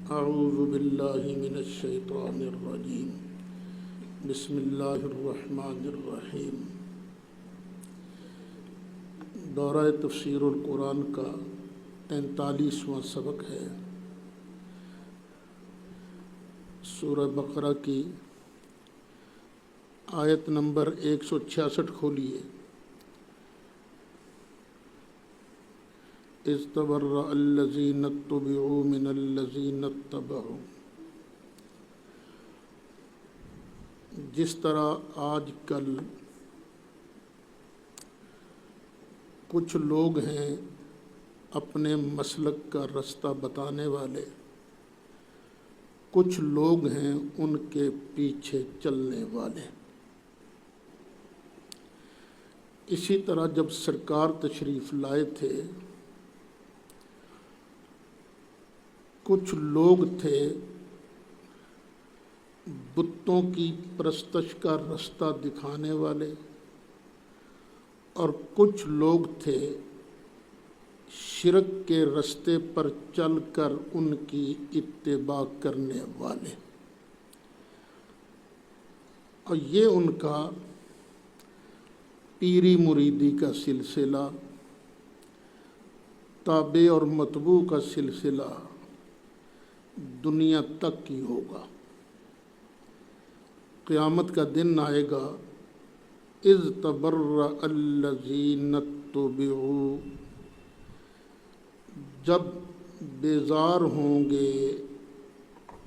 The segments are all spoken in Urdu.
اعوذ باللہ من الشیطان الرجیم بسم اللہ الرحمن الرحیم۔ دورہ تفسیر القرآن کا 43واں سبق ہے۔ سورہ بقرہ کی آیت نمبر 166 کھولیے۔ اذ تبرأ الذین اتبعوا من الذین اتبعوا۔ جس طرح آج کل کچھ لوگ ہیں اپنے مسلک کا رستہ بتانے والے، کچھ لوگ ہیں ان کے پیچھے چلنے والے۔ اسی طرح جب سرکار تشریف لائے تھے، کچھ لوگ تھے بتوں کی پرستش کا رستہ دکھانے والے، اور کچھ لوگ تھے شرک کے رستے پر چل کر ان کی اتباع کرنے والے۔ اور یہ ان کا پیری مریدی کا سلسلہ، تابع اور متبوع کا سلسلہ دنیا تک کی ہوگا۔ قیامت کا دن آئے گا، اذ تبرأ الذین اتبعوا، جب بیزار ہوں گے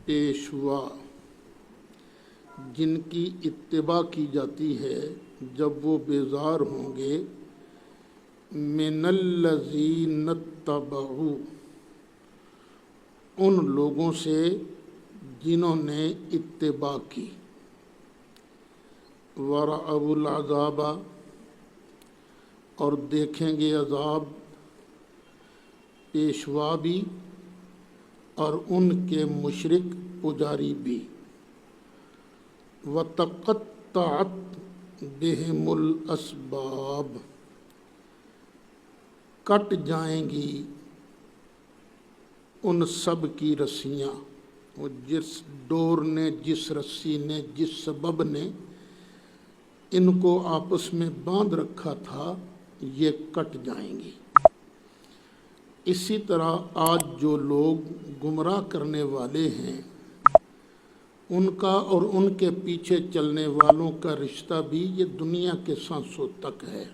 پیشوا جن کی اتباع کی جاتی ہے، جب وہ بیزار ہوں گے من الذین اتبعوا، ان لوگوں سے جنہوں نے اتباع کی۔ وَرَأَوُا الْعَذَابَ، اور دیکھیں گے عذاب، پیشوا بھی اور ان کے مشرک پجاری بھی۔ وَتَقَطَّعَتْ بِهِمُ الْأَسْبَابُ، کٹ جائیں گی ان سب کی رسیاں، وہ جس ڈور نے، جس رسی نے، جس سبب نے ان کو آپس میں باندھ رکھا تھا، یہ کٹ جائیں گی۔ اسی طرح آج جو لوگ گمراہ کرنے والے ہیں، ان کا اور ان کے پیچھے چلنے والوں کا رشتہ بھی یہ دنیا کے سانسوں تک ہے۔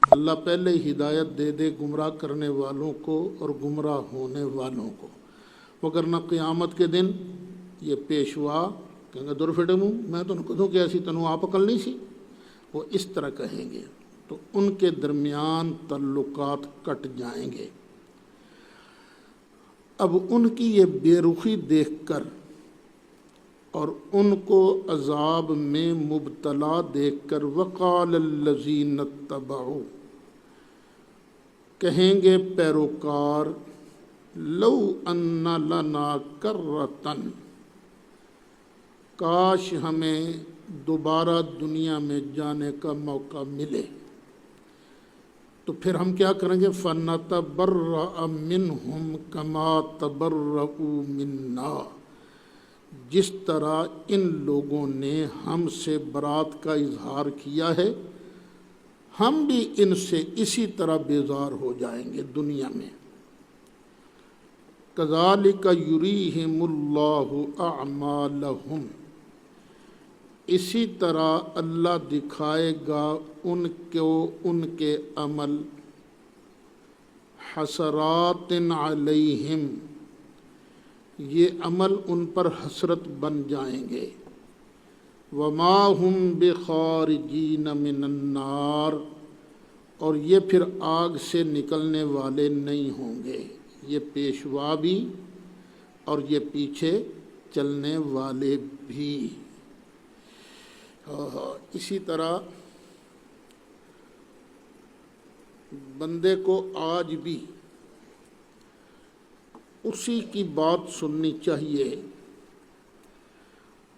اللہ پہلے ہدایت دے دے گمراہ کرنے والوں کو اور گمراہ ہونے والوں کو، وگرنہ قیامت کے دن یہ پیشوا کہیں گے دور فٹے منہ، میں تو کدوں کہ ایسی تنوں آپ عقل نہیں سی، وہ اس طرح کہیں گے، تو ان کے درمیان تعلقات کٹ جائیں گے۔ اب ان کی یہ بے رخی دیکھ کر اور ان کو عذاب میں مبتلا دیکھ کر وقال الذین اتبعوا، کہیں گے پیروکار لو ان لنا کرۃ، کاش ہمیں دوبارہ دنیا میں جانے کا موقع ملے، تو پھر ہم کیا کریں گے؟ فَنَتَبَرَّأَ مِنْهُمْ كَمَا تَبَرَّؤُوا مِنَّا، جس طرح ان لوگوں نے ہم سے برات کا اظہار کیا ہے، ہم بھی ان سے اسی طرح بیزار ہو جائیں گے دنیا میں۔ كَذَلِكَ يُرِيهِمُ اللَّهُ أَعْمَالَهُمْ، اسی طرح اللہ دکھائے گا ان کو ان کے عمل، حسرات علیہم، یہ عمل ان پر حسرت بن جائیں گے۔ وما ہم بخارجین من النار، اور یہ پھر آگ سے نکلنے والے نہیں ہوں گے، یہ پیشوا بھی اور یہ پیچھے چلنے والے بھی۔ اسی طرح بندے کو آج بھی اسی کی بات سننی چاہیے،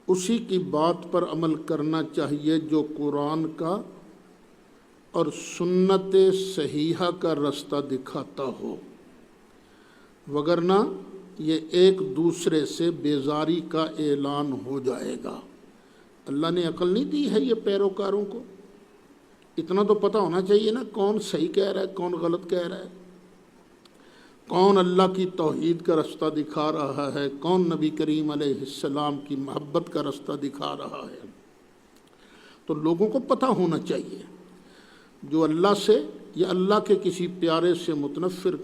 اسی کی بات پر عمل کرنا چاہیے جو قرآن کا اور سنت صحیحہ کا رستہ دکھاتا ہو، وگرنہ یہ ایک دوسرے سے بیزاری کا اعلان ہو جائے گا۔ اللہ نے عقل نہیں دی ہے یہ پیروکاروں کو؟ اتنا تو پتہ ہونا چاہیے نا کون صحیح کہہ رہا ہے کون غلط کہہ رہا ہے، کون اللہ کی توحید کا رستہ دکھا رہا ہے، کون نبی کریم علیہ السلام کی محبت کا رستہ دکھا رہا ہے۔ تو لوگوں کو پتہ ہونا چاہیے، جو اللہ سے یا اللہ کے کسی پیارے سے متنفر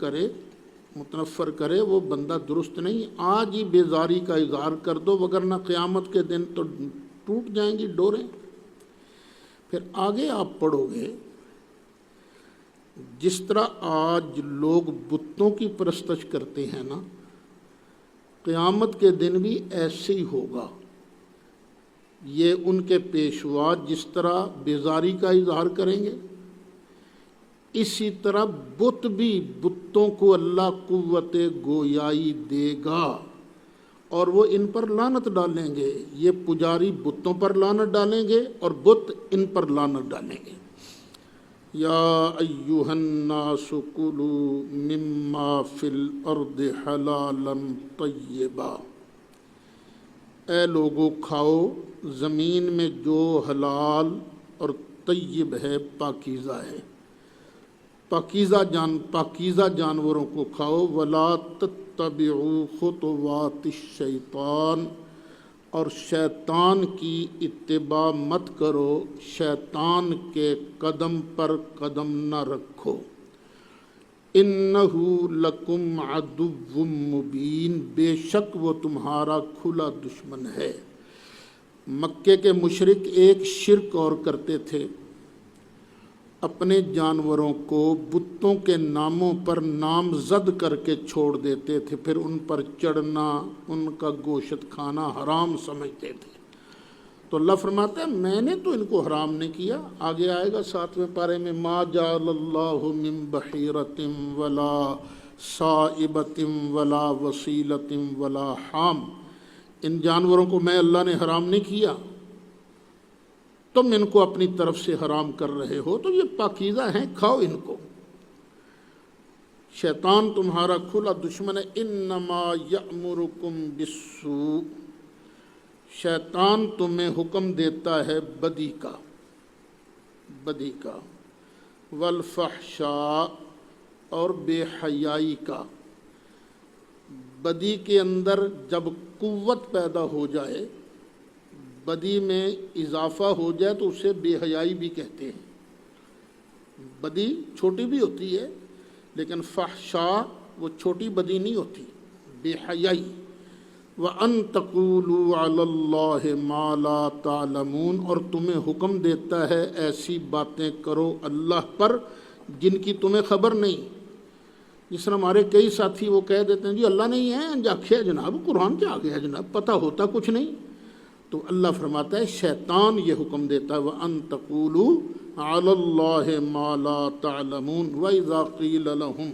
کرے وہ بندہ درست نہیں۔ آج ہی بیزاری کا اظہار کر دو، وگرنہ قیامت کے دن تو ٹوٹ جائیں گی ڈوریں۔ پھر آگے آپ پڑھو گے، جس طرح آج لوگ بتوں کی پرستش کرتے ہیں نا، قیامت کے دن بھی ایسے ہی ہوگا۔ یہ ان کے پیشوا جس طرح بیزاری کا اظہار کریں گے، اسی طرح بت بھی، بتوں کو اللہ قوت گویائی دے گا اور وہ ان پر لعنت ڈالیں گے۔ یہ پجاری بتوں پر لعنت ڈالیں گے اور بت ان پر لعنت ڈالیں گے۔ یا ایھا الناس کلوا مما فی الارض حلالا طیبا، اے لوگو کھاؤ زمین میں جو حلال اور طیب ہے، پاکیزہ ہے، پاکیزہ جانوروں کو کھاؤ۔ ولا تتبعوا خطوات الشیطان، اور شیطان کی اتباع مت کرو، شیطان کے قدم پر قدم نہ رکھو۔ انہ لکم عدو مبین، بے شک وہ تمہارا کھلا دشمن ہے۔ مکے کے مشرک ایک شرک اور کرتے تھے، اپنے جانوروں کو بتوں کے ناموں پر نامزد کر کے چھوڑ دیتے تھے، پھر ان پر چڑھنا، ان کا گوشت کھانا حرام سمجھتے تھے۔ تو اللہ فرماتا ہے میں نے تو ان کو حرام نہیں کیا۔ آگے آئے گا 7ویں پارے میں، ما جعل اللہ من بحیرۃ ولا صائبۃ ولا وصیلۃ ولا حام، ان جانوروں کو میں اللہ نے حرام نہیں کیا، تم ان کو اپنی طرف سے حرام کر رہے ہو، تو یہ پاکیزہ ہیں، کھاؤ ان کو۔ شیطان تمہارا کھلا دشمن ہے۔ انما یأمرکم بالسوء، شیطان تمہیں حکم دیتا ہے بدی کا، والفحشاء، اور بے حیائی کا۔ بدی کے اندر جب قوت پیدا ہو جائے، بدی میں اضافہ ہو جائے تو اسے بے حیائی بھی کہتے ہیں۔ بدی چھوٹی بھی ہوتی ہے لیکن فحشاء وہ چھوٹی بدی نہیں ہوتی، بے حیائی۔ وَأَن تَقُولُوا عَلَى اللَّهِ مَا لَا تَعْلَمُونَ، اور تمہیں حکم دیتا ہے ایسی باتیں کرو اللہ پر جن کی تمہیں خبر نہیں۔ جس طرح ہمارے کئی ساتھی وہ کہہ دیتے ہیں جی اللہ نہیں ہے، جاکھے جناب قرآن کیا گیا جناب، پتہ ہوتا کچھ نہیں۔ تو اللہ فرماتا ہے شیطان یہ حکم دیتا ہے وَأَن تَقُولُوا عَلَى اللَّهِ مَا لَا تَعْلَمُونَ وَإِذَا قِيلَ لَهُمْ،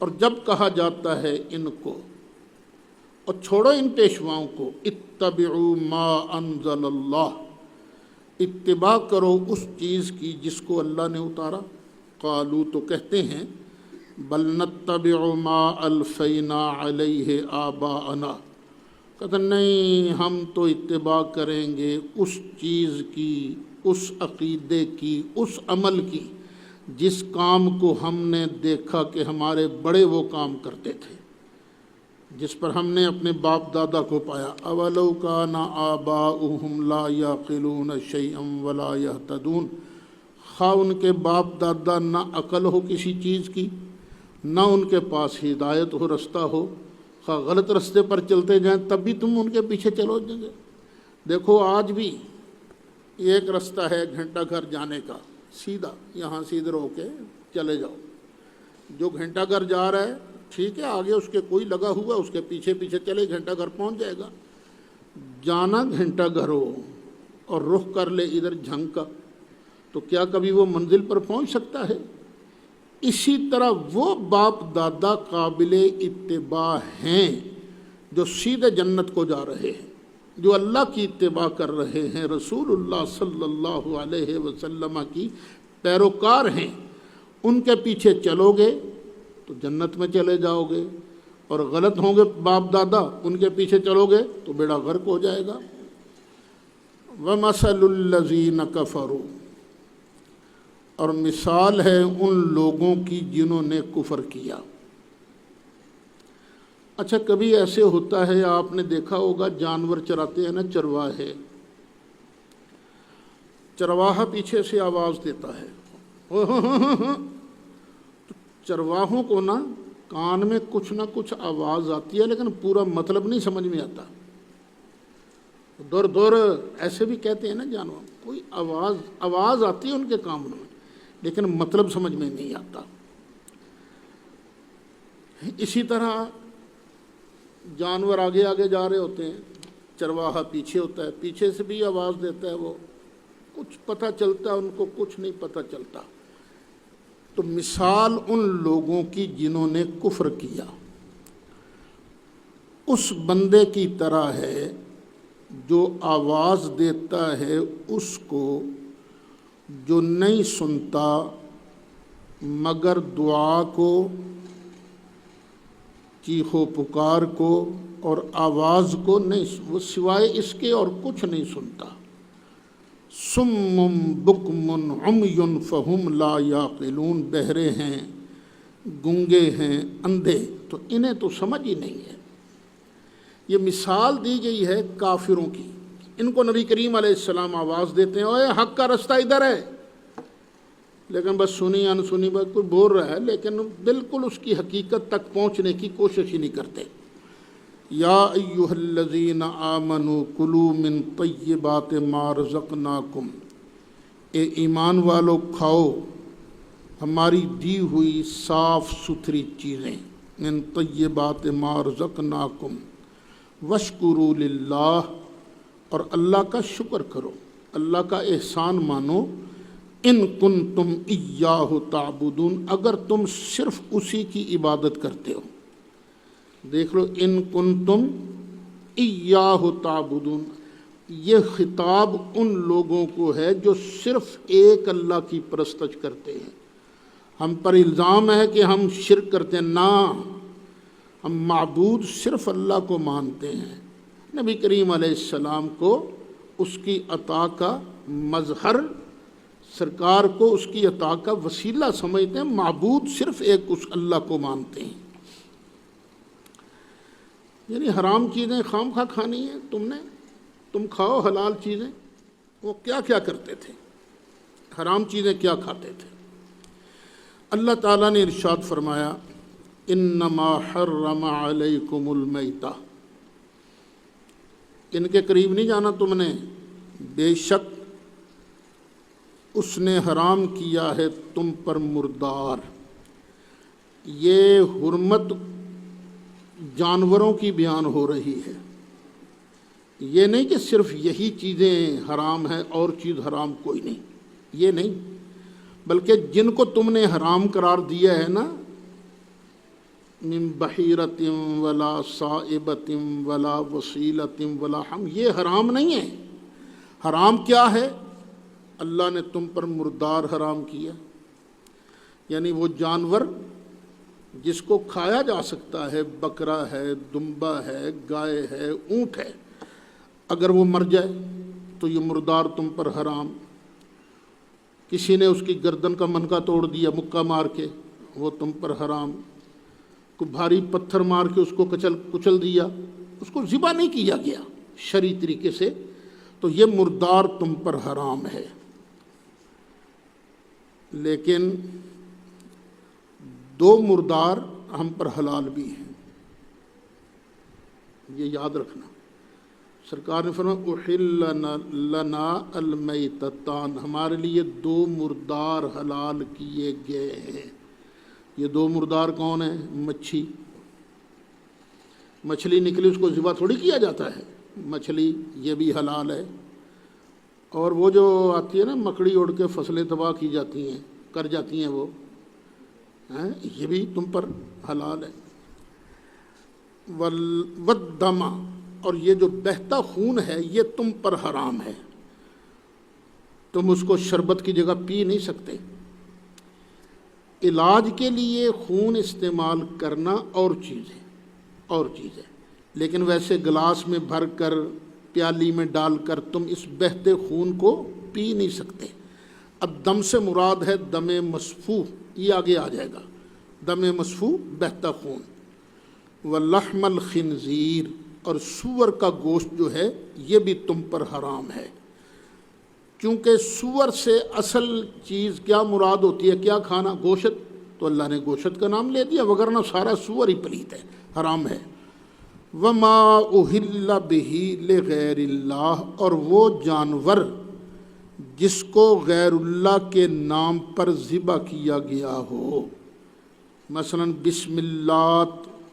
اور جب کہا جاتا ہے ان کو، اور چھوڑو ان پیشواؤں کو، اتبعوا ما انزل اللہ، اتباع کرو اس چیز کی جس کو اللہ نے اتارا۔ قالوا، تو کہتے ہیں، بل نتبع ما الفینا علیہ آباءنا، کہتے نہیں ہم تو اتباع کریں گے اس چیز کی، اس عقیدے کی، اس عمل کی جس کام کو ہم نے دیکھا کہ ہمارے بڑے وہ کام کرتے تھے، جس پر ہم نے اپنے باپ دادا کو پایا۔ اولو کان آباؤہم لا یعقلون شیئا ولا یہتدون، خواہ ان کے باپ دادا نہ عقل ہو کسی چیز کی، نہ ان کے پاس ہدایت ہو، رستہ ہو، خواہ غلط رستے پر چلتے جائیں تب بھی تم ان کے پیچھے چلو جائیں گے۔ دیکھو آج بھی ایک رستہ ہے گھنٹہ گھر جانے کا، سیدھا یہاں سے ادھر ہو کے چلے جاؤ، جو گھنٹہ گھر جا رہا ہے ٹھیک ہے، آگے اس کے کوئی لگا ہوا اس کے پیچھے پیچھے چلے، گھنٹہ گھر پہنچ جائے گا۔ جانا گھنٹہ گھر ہو اور رخ کر لے ادھر جھنگ کا، تو کیا کبھی وہ منزل پر پہنچ سکتا ہے؟ اسی طرح وہ باپ دادا قابل اتباع ہیں جو سیدھے جنت کو جا رہے ہیں، جو اللہ کی اتباع کر رہے ہیں، رسول اللہ صلی اللہ علیہ وسلم کی پیروکار ہیں، ان کے پیچھے چلو گے تو جنت میں چلے جاؤ گے، اور غلط ہوں گے باپ دادا، ان کے پیچھے چلو گے تو بیڑا غرق ہو جائے گا۔ وَمَثَلُ الَّذِينَ كَفَرُوا، اور مثال ہے ان لوگوں کی جنہوں نے کفر کیا۔ اچھا، کبھی ایسے ہوتا ہے، آپ نے دیکھا ہوگا جانور چراتے ہیں نا چرواہے، چرواہا پیچھے سے آواز دیتا ہے، تو چرواہوں کو نا کان میں کچھ نہ کچھ آواز آتی ہے، لیکن پورا مطلب نہیں سمجھ میں آتا۔ دور دور ایسے بھی کہتے ہیں نا جانور، کوئی آواز آتی ہے ان کے کانوں میں، لیکن مطلب سمجھ میں نہیں آتا۔ اسی طرح جانور آگے آگے جا رہے ہوتے ہیں، چرواہا پیچھے ہوتا ہے، پیچھے سے بھی آواز دیتا ہے، وہ کچھ پتہ چلتا ہے ان کو، کچھ نہیں پتہ چلتا۔ تو مثال ان لوگوں کی جنہوں نے کفر کیا، اس بندے کی طرح ہے جو آواز دیتا ہے اس کو جو نہیں سنتا مگر دعا کو، چیخ و پکار کو اور آواز کو نہیں، وہ سوائے اس کے اور کچھ نہیں سنتا۔ صم بکم عمی فہم لا یعقلون، بہرے ہیں، گنگے ہیں، اندھے، تو انہیں تو سمجھ ہی نہیں ہے۔ یہ مثال دی گئی ہے کافروں کی، ان کو نبی کریم علیہ السلام آواز دیتے ہیں، اوے حق کا رستہ ادھر ہے، لیکن بس سنی انسنی بات کوئی بول رہا ہے، لیکن بالکل اس کی حقیقت تک پہنچنے کی کوشش ہی نہیں کرتے۔ یا ایھا الذین آمنوا کلوا من طیبات ما رزقناکم، اے ایمان والو کھاؤ ہماری دی ہوئی صاف ستھری چیزیں، من طیبات ما رزقناکم واشکروا للہ، اور اللہ کا شکر کرو، اللہ کا احسان مانو، ان کنتم ایاہ تعبدون، اگر تم صرف اسی کی عبادت کرتے ہو۔ دیکھ لو، ان کنتم ایاہ تعبدون، یہ خطاب ان لوگوں کو ہے جو صرف ایک اللہ کی پرستش کرتے ہیں۔ ہم پر الزام ہے کہ ہم شرک کرتے ہیں، نہ، ہم معبود صرف اللہ کو مانتے ہیں، نبی کریم علیہ السلام کو اس کی عطا کا مظہر، سرکار کو اس کی عطا کا وسیلہ سمجھتے ہیں، معبود صرف ایک اس اللہ کو مانتے ہیں۔ یعنی حرام چیزیں خام خواہ کھانی ہیں تم کھاؤ حلال چیزیں۔ وہ کیا کیا کرتے تھے، حرام چیزیں کیا کھاتے تھے؟ اللہ تعالیٰ نے ارشاد فرمایا، انما حرم علیکم المیتہ، ان کے قریب نہیں جانا تم نے، بے شک اس نے حرام کیا ہے تم پر مردار۔ یہ حرمت جانوروں کی بیان ہو رہی ہے، یہ نہیں کہ صرف یہی چیزیں حرام ہیں اور چیز حرام کوئی نہیں، یہ نہیں، بلکہ جن کو تم نے حرام قرار دیا ہے نا، من بحیرۃ ولا صائبۃ ولا وصیلۃ ولا حم، یہ حرام نہیں ہے۔ حرام کیا ہے؟ اللہ نے تم پر مردار حرام کیا، یعنی وہ جانور جس کو کھایا جا سکتا ہے، بکرا ہے، دمبا ہے، گائے ہے، اونٹ ہے، اگر وہ مر جائے تو یہ مردار تم پر حرام۔ کسی نے اس کی گردن کا منکا توڑ دیا مکہ مار کے، وہ تم پر حرام۔ کوئی بھاری پتھر مار کے اس کو کچل دیا، اس کو ذبح نہیں کیا گیا شرعی طریقے سے، تو یہ مردار تم پر حرام ہے۔ لیکن دو مردار ہم پر حلال بھی ہیں، یہ یاد رکھنا۔ سرکار نے فرمایا احل لنا المیتتان، ہمارے لیے دو مردار حلال کیے گئے ہیں۔ یہ دو مردار کون ہیں؟ مچھلی نکلی، اس کو ذبح تھوڑی کیا جاتا ہے، مچھلی یہ بھی حلال ہے۔ اور وہ جو آتی ہے نا مکڑی اڑ کے فصلیں تباہ کی جاتی ہیں، کر جاتی ہیں، وہ یہ بھی تم پر حلال ہے۔ والدم، اور یہ جو بہتا خون ہے یہ تم پر حرام ہے، تم اس کو شربت کی جگہ پی نہیں سکتے۔ علاج کے لیے خون استعمال کرنا اور چیز ہے، اور چیز ہے، لیکن ویسے گلاس میں بھر کر پیالی میں ڈال کر تم اس بہتے خون کو پی نہیں سکتے۔ اب دم سے مراد ہے دم مصفوح، یہ آگے آ جائے گا، دم مصفوح بہتا خون۔ وَلَحْمَ الْخِنْزِيرِ، اور سور کا گوشت جو ہے یہ بھی تم پر حرام ہے، کیونکہ سور سے اصل چیز کیا مراد ہوتی ہے، کیا کھانا؟ گوشت، تو اللہ نے گوشت کا نام لے دیا، وگرنہ سارا سور ہی پلیت ہے، حرام ہے۔ وَمَا أُهِلَّ بِهِ لِغَيْرِ اللَّهِ، اور وہ جانور جس کو غیر اللہ کے نام پر ذبح کیا گیا ہو، مثلا بسم اللہ،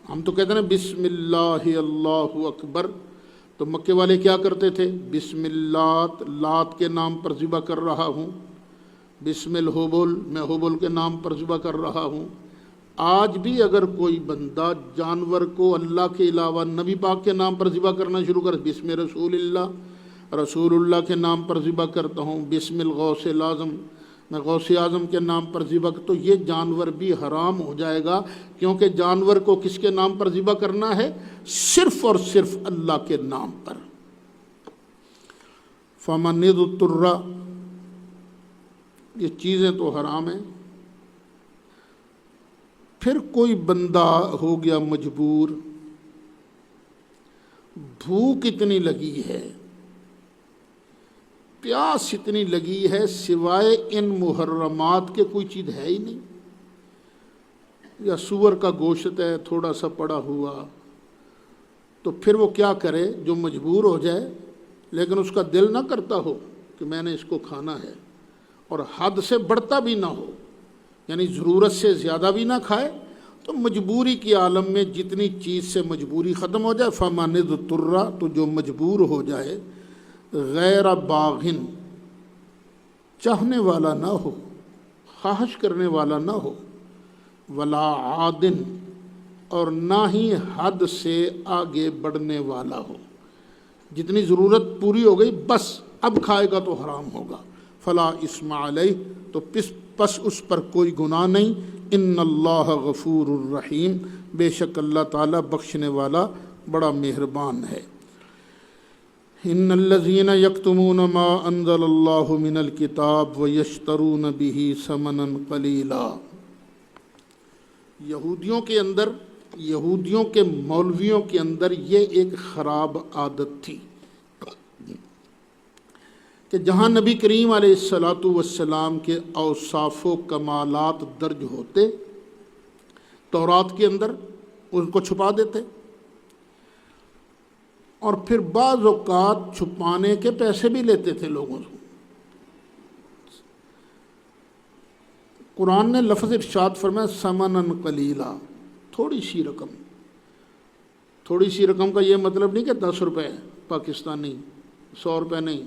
ہم تو کہتے ہیں نا بسم اللہ اللہ اکبر، تو مکے والے کیا کرتے تھے؟ بسم اللہ، لات کے نام پر ذبح کر رہا ہوں، بسم الحبل، میں حبل کے نام پر ذبح کر رہا ہوں۔ آج بھی اگر کوئی بندہ جانور کو اللہ کے علاوہ نبی پاک کے نام پر ذبح کرنا شروع کر، بسم رسول اللہ، رسول اللہ کے نام پر ذبح کرتا ہوں، بسم الغوث الاعظم، میں غوث اعظم کے نام پر ذبح، تو یہ جانور بھی حرام ہو جائے گا، کیونکہ جانور کو کس کے نام پر ذبح کرنا ہے؟ صرف اور صرف اللہ کے نام پر۔ فَمَنِ اضْطُرَّ، یہ چیزیں تو حرام ہیں، پھر کوئی بندہ ہو گیا مجبور، بھوک اتنی لگی ہے، پیاس اتنی لگی ہے، سوائے ان محرمات کے کوئی چیز ہے ہی نہیں، یا سور کا گوشت ہے تھوڑا سا پڑا ہوا، تو پھر وہ کیا کرے؟ جو مجبور ہو جائے لیکن اس کا دل نہ کرتا ہو کہ میں نے اس کو کھانا ہے، اور حد سے بڑھتا بھی نہ ہو، یعنی ضرورت سے زیادہ بھی نہ کھائے، تو مجبوری کی عالم میں جتنی چیز سے مجبوری ختم ہو جائے، فَمَنِ اضْطُرَّ، تو جو مجبور ہو جائے، غیر باغن، چاہنے والا نہ ہو، خواہش کرنے والا نہ ہو، ولا عادن، اور نہ ہی حد سے آگے بڑھنے والا ہو، جتنی ضرورت پوری ہو گئی بس اب کھائے گا تو حرام ہوگا، فلا اسم علیہ، تو پس اس پر کوئی گناہ نہیں، ان اللہ غفور الرحیم، بے شک اللہ تعالیٰ بخشنے والا بڑا مہربان ہے۔ ان الذین یکتمون ما انزل اللہ من الکتاب ویشترون به ثمنا قلیلا، یہودیوں کے مولویوں کے اندر یہ ایک خراب عادت تھی کہ جہاں نبی کریم علیہ الصلاۃ والسلام کے اوصاف و کمالات درج ہوتے تورات کے اندر، ان کو چھپا دیتے، اور پھر بعض اوقات چھپانے کے پیسے بھی لیتے تھے لوگوں سے۔ قرآن نے لفظ ارشاد فرمایا ثمنا قلیلا، تھوڑی سی رقم۔ تھوڑی سی رقم کا یہ مطلب نہیں کہ 10 روپے پاکستانی، 100 روپے نہیں،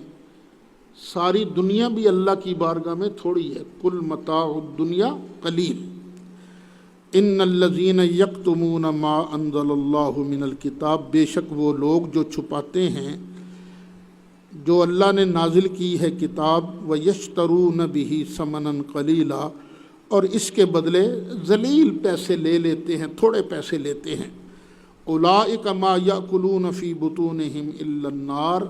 ساری دنیا بھی اللہ کی بارگاہ میں تھوڑی ہے، کل متاع الدنیا قلیل۔ ان الذین یکتمون ما انزل اللہ من الکتاب، بے شک وہ لوگ جو چھپاتے ہیں جو اللہ نے نازل کی ہے کتاب، ویشترون بہ ثمنا قلیلا، اور اس کے بدلے ذلیل پیسے لے لیتے ہیں، تھوڑے پیسے لیتے ہیں، اولئک ما یأکلون فی بطونہم الا النار،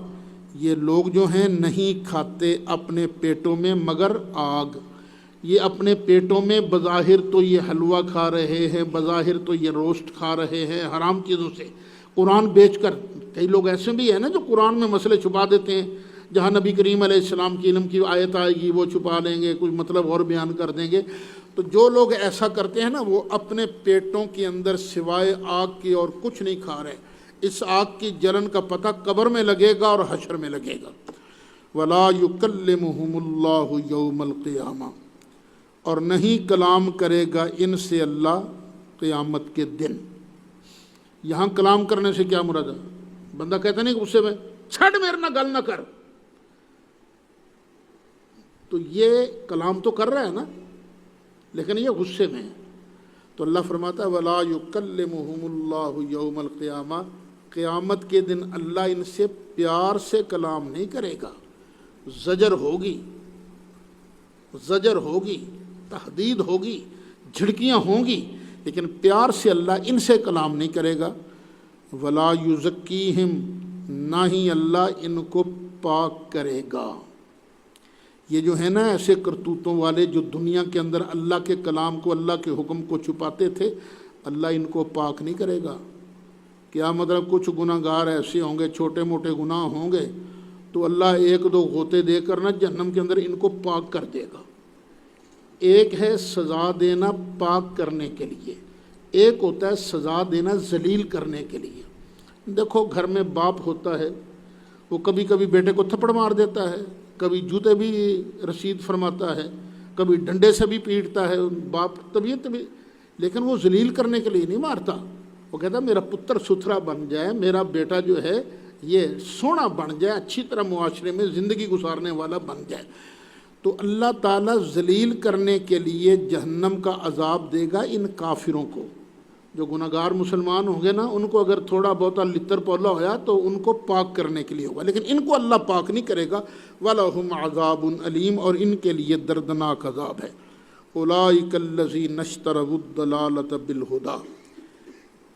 یہ لوگ جو ہیں نہیں کھاتے اپنے پیٹوں میں مگر آگ۔ یہ اپنے پیٹوں میں بظاہر تو یہ حلوہ کھا رہے ہیں، بظاہر تو یہ روسٹ کھا رہے ہیں حرام چیزوں سے، قرآن بیچ کر۔ کئی لوگ ایسے بھی ہیں نا جو قرآن میں مسئلے چھپا دیتے ہیں، جہاں نبی کریم علیہ السلام کی علم کی آیت آئے گی وہ چھپا لیں گے، کچھ مطلب اور بیان کر دیں گے۔ تو جو لوگ ایسا کرتے ہیں نا، وہ اپنے پیٹوں کے اندر سوائے آگ کی اور کچھ نہیں کھا رہے۔ اس آگ کی جلن کا پتہ قبر میں لگے گا اور حشر میں لگے گا۔ وَلَا يُكَلِّمُهُمُ اللَّهُ يَوْمَ الْقِيَامَةِ، اور نہیں کلام کرے گا ان سے اللہ قیامت کے دن۔ یہاں کلام کرنے سے کیا مراد ہے؟ بندہ کہتا نہیں کہ غصے میں چھڑ میرے نہ گل نہ کر، تو یہ کلام تو کر رہا ہے نا، لیکن یہ غصے میں ہے۔ تو اللہ فرماتا ہے وَلَا يُكَلِّمُهُمُ اللَّهُ يَوْمَ الْقِيَامَةِ، قیامت کے دن اللہ ان سے پیار سے کلام نہیں کرے گا، زجر ہوگی، تحدید ہوگی، جھڑکیاں ہوں گی، لیکن پیار سے اللہ ان سے کلام نہیں کرے گا۔ ولا یزکیہم، نہ ہی اللہ ان کو پاک کرے گا۔ یہ جو ہے نا ایسے کرتوتوں والے جو دنیا کے اندر اللہ کے کلام کو، اللہ کے حکم کو چھپاتے تھے، اللہ ان کو پاک نہیں کرے گا۔ کیا مطلب کچھ گناہ گار ایسے ہوں گے، چھوٹے موٹے گناہ ہوں گے، تو اللہ ایک دو غوطے دے کر نا جہنم کے اندر ان کو پاک کر دے گا۔ ایک ہے سزا دینا پاک کرنے کے لیے، ایک ہوتا ہے سزا دینا ذلیل کرنے کے لیے۔ دیکھو گھر میں باپ ہوتا ہے، وہ کبھی کبھی بیٹے کو تھپڑ مار دیتا ہے، کبھی جوتے بھی رسید فرماتا ہے، کبھی ڈنڈے سے بھی پیٹتا ہے باپ، طبیعت بھی، لیکن وہ ذلیل کرنے کے لیے نہیں مارتا۔ وہ کہتا ہے میرا پتر ستھرا بن جائے، میرا بیٹا جو ہے یہ سونا بن جائے، اچھی طرح معاشرے میں زندگی گزارنے والا بن جائے۔ تو اللہ تعالیٰ ذلیل کرنے کے لیے جہنم کا عذاب دے گا ان کافروں کو۔ جو گناہ گار مسلمان ہوں گے نا، ان کو اگر تھوڑا بہت لتر پولا ہویا تو ان کو پاک کرنے کے لیے ہوگا، لیکن ان کو اللہ پاک نہیں کرے گا۔ وَلَهُمْ عَذَابٌ أَلِيمٌ، اور ان کے لیے دردناک عذاب ہے۔ أُولَٰئِكَ الَّذِينَ اشْتَرَوُا الضَّلَالَةَ بِالْهُدَىٰ،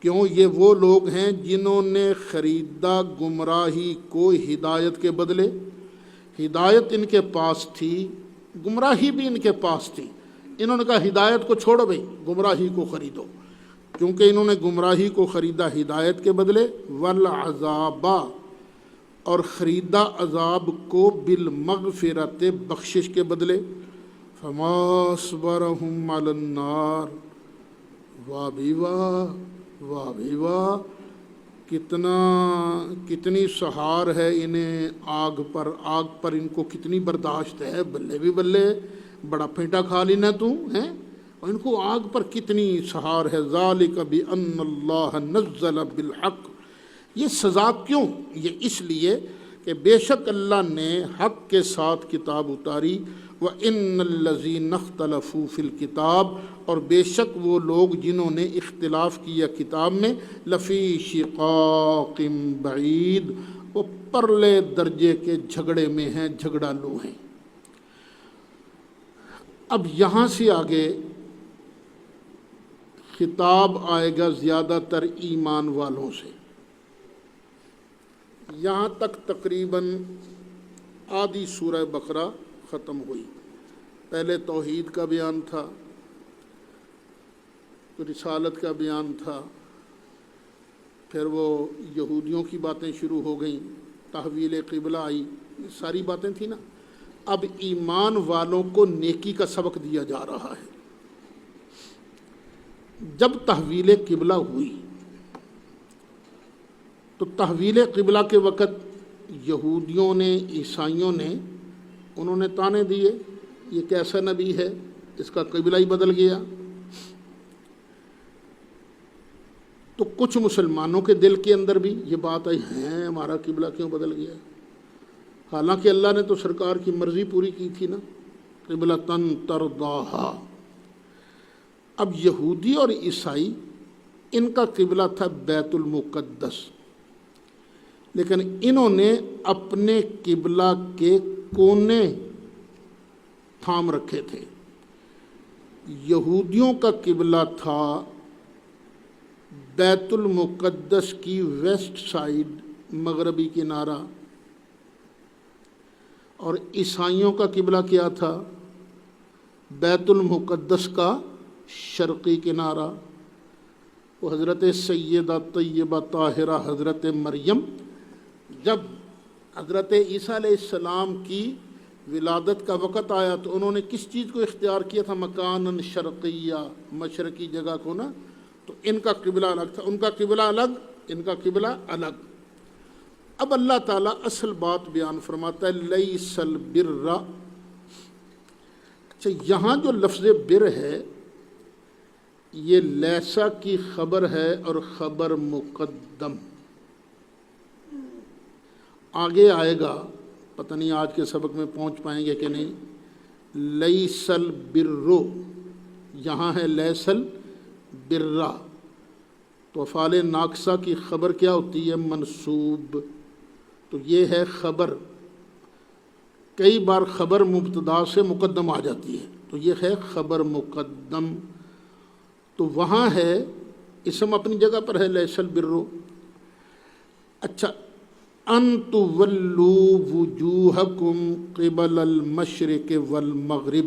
کیوں یہ وہ لوگ ہیں جنہوں نے خریدا گمراہی کو ہدایت کے بدلے۔ ہدایت ان کے پاس تھی، گمراہی بھی ان کے پاس تھی، انہوں نے کہا ہدایت کو چھوڑو بھئی، گمراہی کو خریدو۔ کیونکہ انہوں نے گمراہی کو خریدا ہدایت کے بدلے، والعذاب، اور خریدا عذاب کو بالمغفرت، بخشش کے بدلے۔ فما صبرهم علی النار، واہ بھی واہ، واہ بھی واہ، کتنی سہار ہے انہیں آگ پر ان کو کتنی برداشت ہے، بلے بھی بلے، بڑا پھینٹا کھا لینا تو ہیں، اور ان کو آگ پر کتنی سہار ہے۔ ذالک بان اللہ نزل بالحق، یہ سزا کیوں؟ یہ اس لیے کہ بے شک اللہ نے حق کے ساتھ کتاب اتاری، وَإِنَّ الَّذِينَ اخْتَلَفُوا فِي الْكِتَابِ، اور بے شک وہ لوگ جنہوں نے اختلاف کیا کتاب میں، لفی شقاق بعید، وہ پرلے درجے کے جھگڑے میں ہیں، جھگڑالو ہیں۔ اب یہاں سے آگے خطاب آئے گا زیادہ تر ایمان والوں سے۔ یہاں تک تقریباً آدھی سورہ بقرہ ختم ہوئی۔ پہلے توحید کا بیان تھا، رسالت کا بیان تھا، پھر وہ یہودیوں کی باتیں شروع ہو گئیں، تحویل قبلہ آئی، یہ ساری باتیں تھیں نا۔ اب ایمان والوں کو نیکی کا سبق دیا جا رہا ہے۔ جب تحویل قبلہ ہوئی تو تحویل قبلہ کے وقت یہودیوں نے، عیسائیوں نے، انہوں نے تانے دیے، یہ کیسا نبی ہے، اس کا قبلہ ہی بدل گیا۔ تو کچھ مسلمانوں کے دل کے اندر بھی یہ بات آئی ہے، ہمارا قبلہ کیوں بدل گیا؟ حالانکہ اللہ نے تو سرکار کی مرضی پوری کی تھی نا، قبلۃً ترضاھا۔ اب یہودی اور عیسائی، ان کا قبلہ تھا بیت المقدس، لیکن انہوں نے اپنے قبلہ کے کونے تھام رکھے تھے۔ یہودیوں کا قبلہ تھا بیت المقدس کی ویسٹ سائیڈ، مغربی کنارہ، اور عیسائیوں کا قبلہ کیا تھا؟ بیت المقدس کا شرقی کنارہ۔ وہ حضرت سیدہ طیبہ طاہرہ حضرت مریم، جب حضرت عیسیٰ علیہ السلام کی ولادت کا وقت آیا تو انہوں نے کس چیز کو اختیار کیا تھا؟ مکاناً شرقیہ، مشرقی جگہ کو نا۔ تو ان کا قبلہ الگ تھا، ان کا قبلہ الگ، ان کا قبلہ الگ۔ اب اللہ تعالیٰ اصل بات بیان فرماتا ہے، لیس البر۔ اچھا، یہاں جو لفظ بر ہے، یہ لیسا کی خبر ہے اور خبر مقدم۔ آگے آئے گا، پتہ نہیں آج کے سبق میں پہنچ پائیں گے کہ نہیں۔ لیس البر، یہاں ہے لیس البر، تو افعال ناقصہ کی خبر کیا ہوتی ہے؟ منصوب۔ تو یہ ہے خبر، کئی بار خبر مبتدا سے مقدم آ جاتی ہے، تو یہ ہے خبر مقدم۔ تو وہاں ہے، اسم اپنی جگہ پر ہے لیس البر، اچھا، ان تولوا وجوہکم قبل المشرق والمغرب،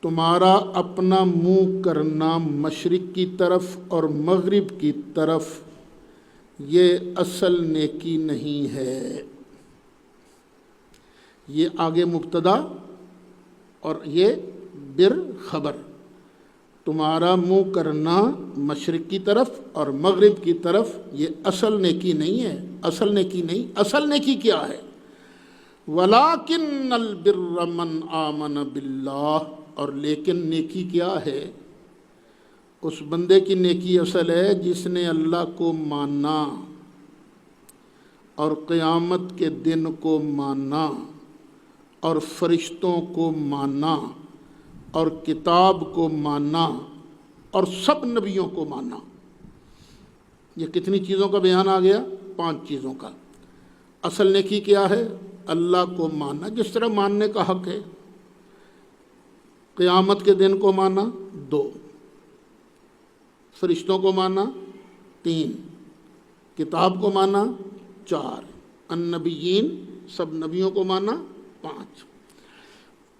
تمہارا اپنا منہ کرنا مشرق کی طرف اور مغرب کی طرف یہ اصل نیکی نہیں ہے۔ یہ آگے مبتدا اور یہ بر خبر، تمہارا منہ کرنا مشرق کی طرف اور مغرب کی طرف یہ اصل نیکی نہیں ہے، اصل نیکی نہیں۔ اصل نیکی کیا ہے؟ وَلَٰكِنَّ الْبِرَّ مَنْ آمَنَ بِاللَّهِ، اور لیکن نیکی کیا ہے؟ اس بندے کی نیکی اصل ہے جس نے اللہ کو مانا اور قیامت کے دن کو مانا اور فرشتوں کو مانا اور کتاب کو مانا اور سب نبیوں کو مانا۔ یہ کتنی چیزوں کا بیان آ گیا؟ 5 چیزوں کا۔ اصل نیکی کیا ہے؟ اللہ کو ماننا، جس طرح ماننے کا حق ہے۔ قیامت کے دن کو مانا 2، فرشتوں کو مانا 3، کتاب کو مانا 4، النبیین سب نبیوں کو مانا 5۔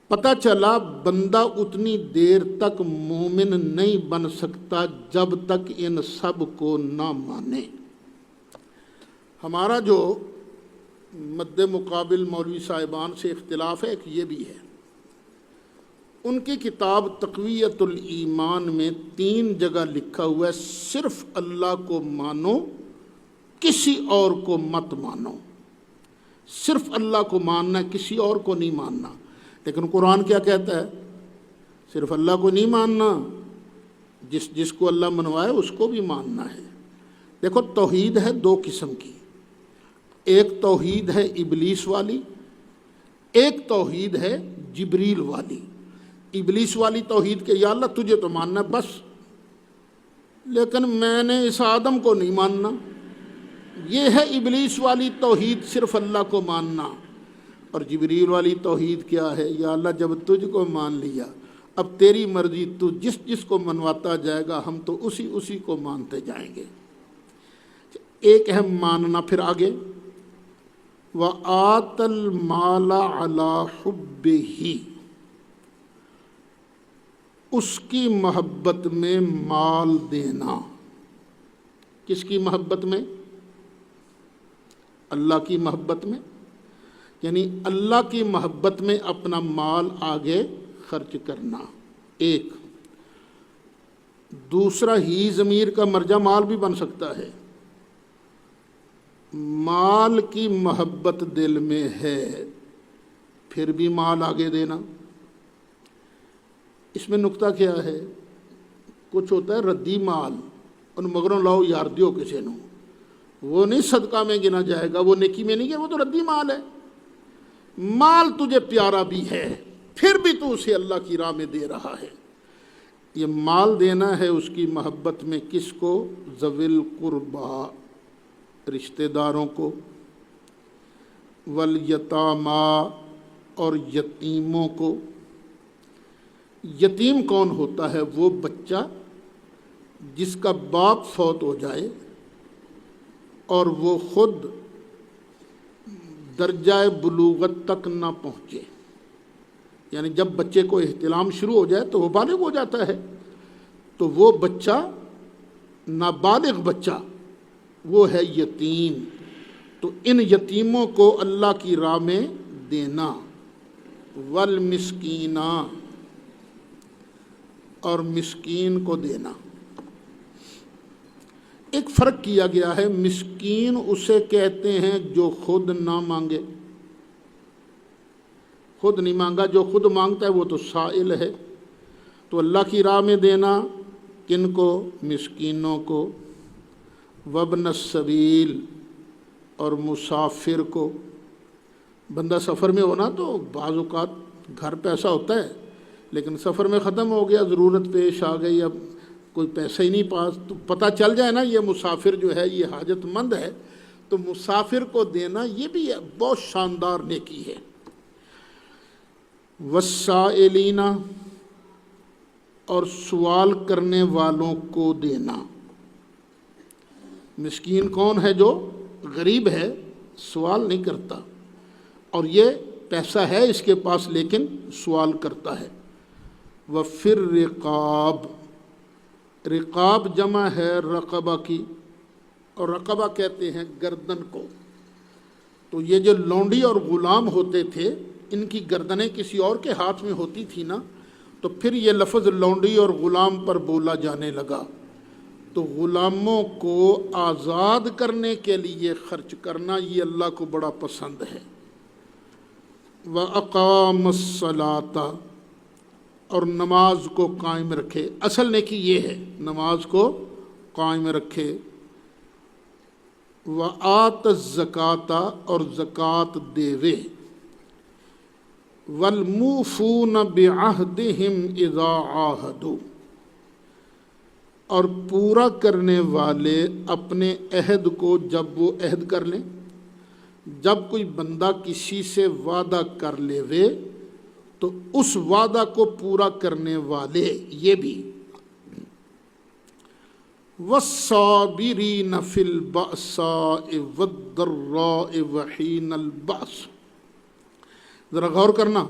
پتہ چلا بندہ اتنی دیر تک مومن نہیں بن سکتا جب تک ان سب کو نہ مانے۔ ہمارا جو مد مقابل مولوی صاحبان سے اختلاف ہے، ایک یہ بھی ہے، ان کی کتاب تقویت الایمان میں 3 جگہ لکھا ہوا ہے صرف اللہ کو مانو، کسی اور کو مت مانو۔ صرف اللہ کو ماننا ہے، کسی اور کو نہیں ماننا۔ لیکن قرآن کیا کہتا ہے؟ صرف اللہ کو نہیں ماننا، جس کو اللہ منوائے اس کو بھی ماننا ہے۔ دیکھو توحید ہے 2 قسم کی، ایک توحید ہے ابلیس والی، ایک توحید ہے جبریل والی۔ ابلیس والی توحید کہ یا اللہ تجھے تو ماننا ہے بس، لیکن میں نے اس آدم کو نہیں ماننا، یہ ہے ابلیس والی توحید، صرف اللہ کو ماننا۔ اور جبریل والی توحید کیا ہے؟ یا اللہ جب تجھ کو مان لیا، اب تیری مرضی، تو جس کو منواتا جائے گا ہم تو اسی کو مانتے جائیں گے۔ ایک ہے ماننا، پھر آگے وَآتَ الْمَالَ عَلَىٰ حُبِّهِ، اس کی محبت میں مال دینا۔ کس کی محبت میں؟ اللہ کی محبت میں، یعنی اللہ کی محبت میں اپنا مال آگے خرچ کرنا۔ ایک دوسرا، ہی ضمیر کا مرجع مال بھی بن سکتا ہے۔ مال کی محبت دل میں ہے، پھر بھی مال آگے دینا۔ اس میں نقطہ کیا ہے؟ کچھ ہوتا ہے ردی مال، ان مگروں لاؤ یار دیو کسے نو، وہ نہیں صدقہ میں گنا جائے گا، وہ نیکی میں نہیں گیا، وہ تو ردی مال ہے۔ مال تجھے پیارا بھی ہے، پھر بھی تو اسے اللہ کی راہ میں دے رہا ہے۔ یہ مال دینا ہے اس کی محبت میں، کس کو؟ ذوی القربا، رشتہ داروں کو، والیتاما، اور یتیموں کو۔ یتیم کون ہوتا ہے؟ وہ بچہ جس کا باپ فوت ہو جائے اور وہ خود درجہ بلوغت تک نہ پہنچے، یعنی جب بچے کو احتلام شروع ہو جائے تو وہ بالغ ہو جاتا ہے، تو وہ بچہ نابالغ بچہ وہ ہے یتیم۔ تو ان یتیموں کو اللہ کی راہ میں دینا، والمسکینہ، اور مسکین کو دینا۔ ایک فرق کیا گیا ہے، مسکین اسے کہتے ہیں جو خود نہ مانگے، خود نہیں مانگا، جو خود مانگتا ہے وہ تو سائل ہے۔ تو اللہ کی راہ میں دینا کن کو؟ مسکینوں کو، وابن السبیل، اور مسافر کو۔ بندہ سفر میں ہونا تو بعض اوقات گھر پیسہ ہوتا ہے لیکن سفر میں ختم ہو گیا، ضرورت پیش آ گئی، اب کوئی پیسہ ہی نہیں پاس، تو پتہ چل جائے نا یہ مسافر جو ہے یہ حاجت مند ہے، تو مسافر کو دینا یہ بھی بہت شاندار نیکی ہے۔ والسائلین، اور سوال کرنے والوں کو دینا۔ مسکین کون ہے؟ جو غریب ہے، سوال نہیں کرتا، اور یہ پیسہ ہے اس کے پاس لیکن سوال کرتا ہے۔ وفر رقاب، رقاب جمع ہے رقبہ کی، اور رقبہ کہتے ہیں گردن کو۔ تو یہ جو لونڈی اور غلام ہوتے تھے، ان کی گردنیں کسی اور کے ہاتھ میں ہوتی تھی نا، تو پھر یہ لفظ لونڈی اور غلام پر بولا جانے لگا۔ تو غلاموں کو آزاد کرنے کے لیے خرچ کرنا یہ اللہ کو بڑا پسند ہے۔ وَأَقَامَ الصَّلَاةَ، اور نماز کو قائم رکھے۔ اصل نیکی یہ ہے، نماز کو قائم رکھے۔ وَآتَ الزَّكَاةَ، اور زکوٰۃ دیوے۔ وَالْمُوفُونَ بِعَهْدِهِمْ إِذَا عَاهَدُوا، اور پورا کرنے والے اپنے عہد کو جب وہ عہد کر لیں۔ جب کوئی بندہ کسی سے وعدہ کر لے تو اس وعدہ کو پورا کرنے والے یہ بھی۔ وَالصَّابِرِينَ فِي الْبَأْسَاءِ وَالضَّرَّاءِ وَحِينَ الْبَأْسِ، ذرا غور کرنا۔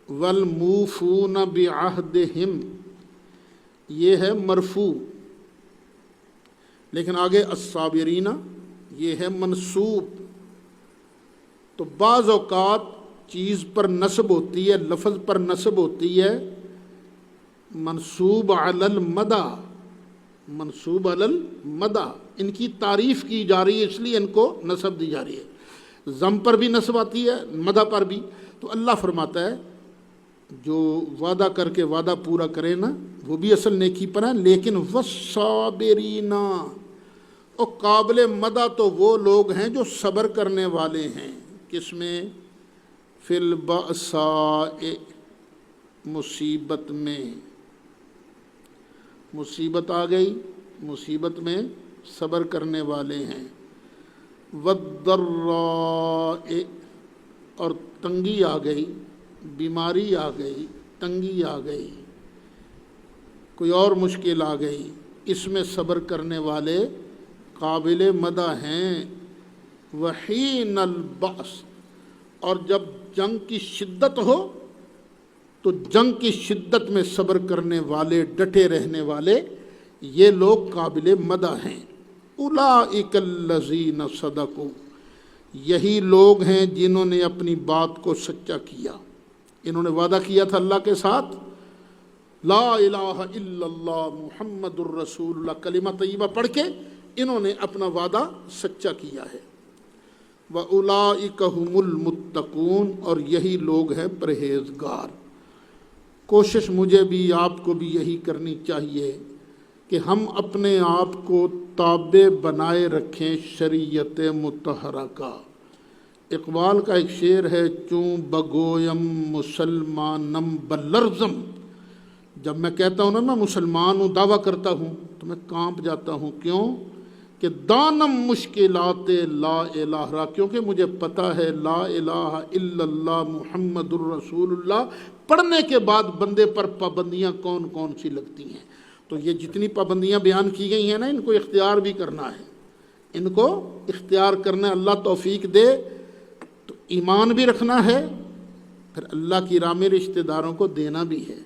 وَالْمُوفُونَ بِعَهْدِهِمْ، یہ ہے مرفوع، لیکن آگے الصابرین یہ ہے منصوب۔ تو بعض اوقات چیز پر نصب ہوتی ہے، لفظ پر نصب ہوتی ہے منصوب علی المدح، منصوب علی المدح، ان کی تعریف کی جا رہی ہے اس لیے ان کو نصب دی جا رہی ہے۔ ضم پر بھی نصب آتی ہے، مدح پر بھی۔ تو اللہ فرماتا ہے جو وعدہ کر کے وعدہ پورا کرے نا، وہ بھی اصل نیکی پر ہے، لیکن والصابرین، اور قابل مدح تو وہ لوگ ہیں جو صبر کرنے والے ہیں۔ کس میں؟ فی البأساء، مصیبت میں۔ مصیبت آ گئی، مصیبت میں صبر کرنے والے ہیں۔ والضراء، اور تنگی آ گئی، بیماری آ گئی، تنگی آ گئی، کوئی اور مشکل آ گئی، اس میں صبر کرنے والے قابل مدح ہیں۔ وحین البأس، اور جب جنگ کی شدت ہو تو جنگ کی شدت میں صبر کرنے والے، ڈٹے رہنے والے، یہ لوگ قابل مدح ہیں۔ اولئک الذین صدقوا، یہی لوگ ہیں جنہوں نے اپنی بات کو سچا کیا۔ انہوں نے وعدہ کیا تھا اللہ کے ساتھ، لا الہ الا اللہ محمد الرسول اللہ، کلمہ طیبہ پڑھ کے انہوں نے اپنا وعدہ سچا کیا ہے۔ وَأُولَئِكَ هُمُ الْمُتَّقُونَ، اور یہی لوگ ہیں پرہیزگار۔ کوشش مجھے بھی آپ کو بھی یہی کرنی چاہیے کہ ہم اپنے آپ کو تابع بنائے رکھیں شریعت مطہرہ کا۔ اقبال کا ایک شعر ہے، چوں بگویم مسلمانم بلرزم، جب میں کہتا ہوں نا میں مسلمان ہوں، دعویٰ کرتا ہوں، تو میں کانپ جاتا ہوں۔ کیوں؟ کہ دانم مشکلات لا الہ را، کیونکہ مجھے پتہ ہے لا الہ الا اللہ محمد الرسول اللہ پڑھنے کے بعد بندے پر پابندیاں کون کون سی لگتی ہیں۔ تو یہ جتنی پابندیاں بیان کی گئی ہیں نا، ان کو اختیار بھی کرنا ہے، ان کو اختیار کرنا ہے۔ اللہ توفیق دے تو ایمان بھی رکھنا ہے، پھر اللہ کی راہ میں رشتہ داروں کو دینا بھی ہے۔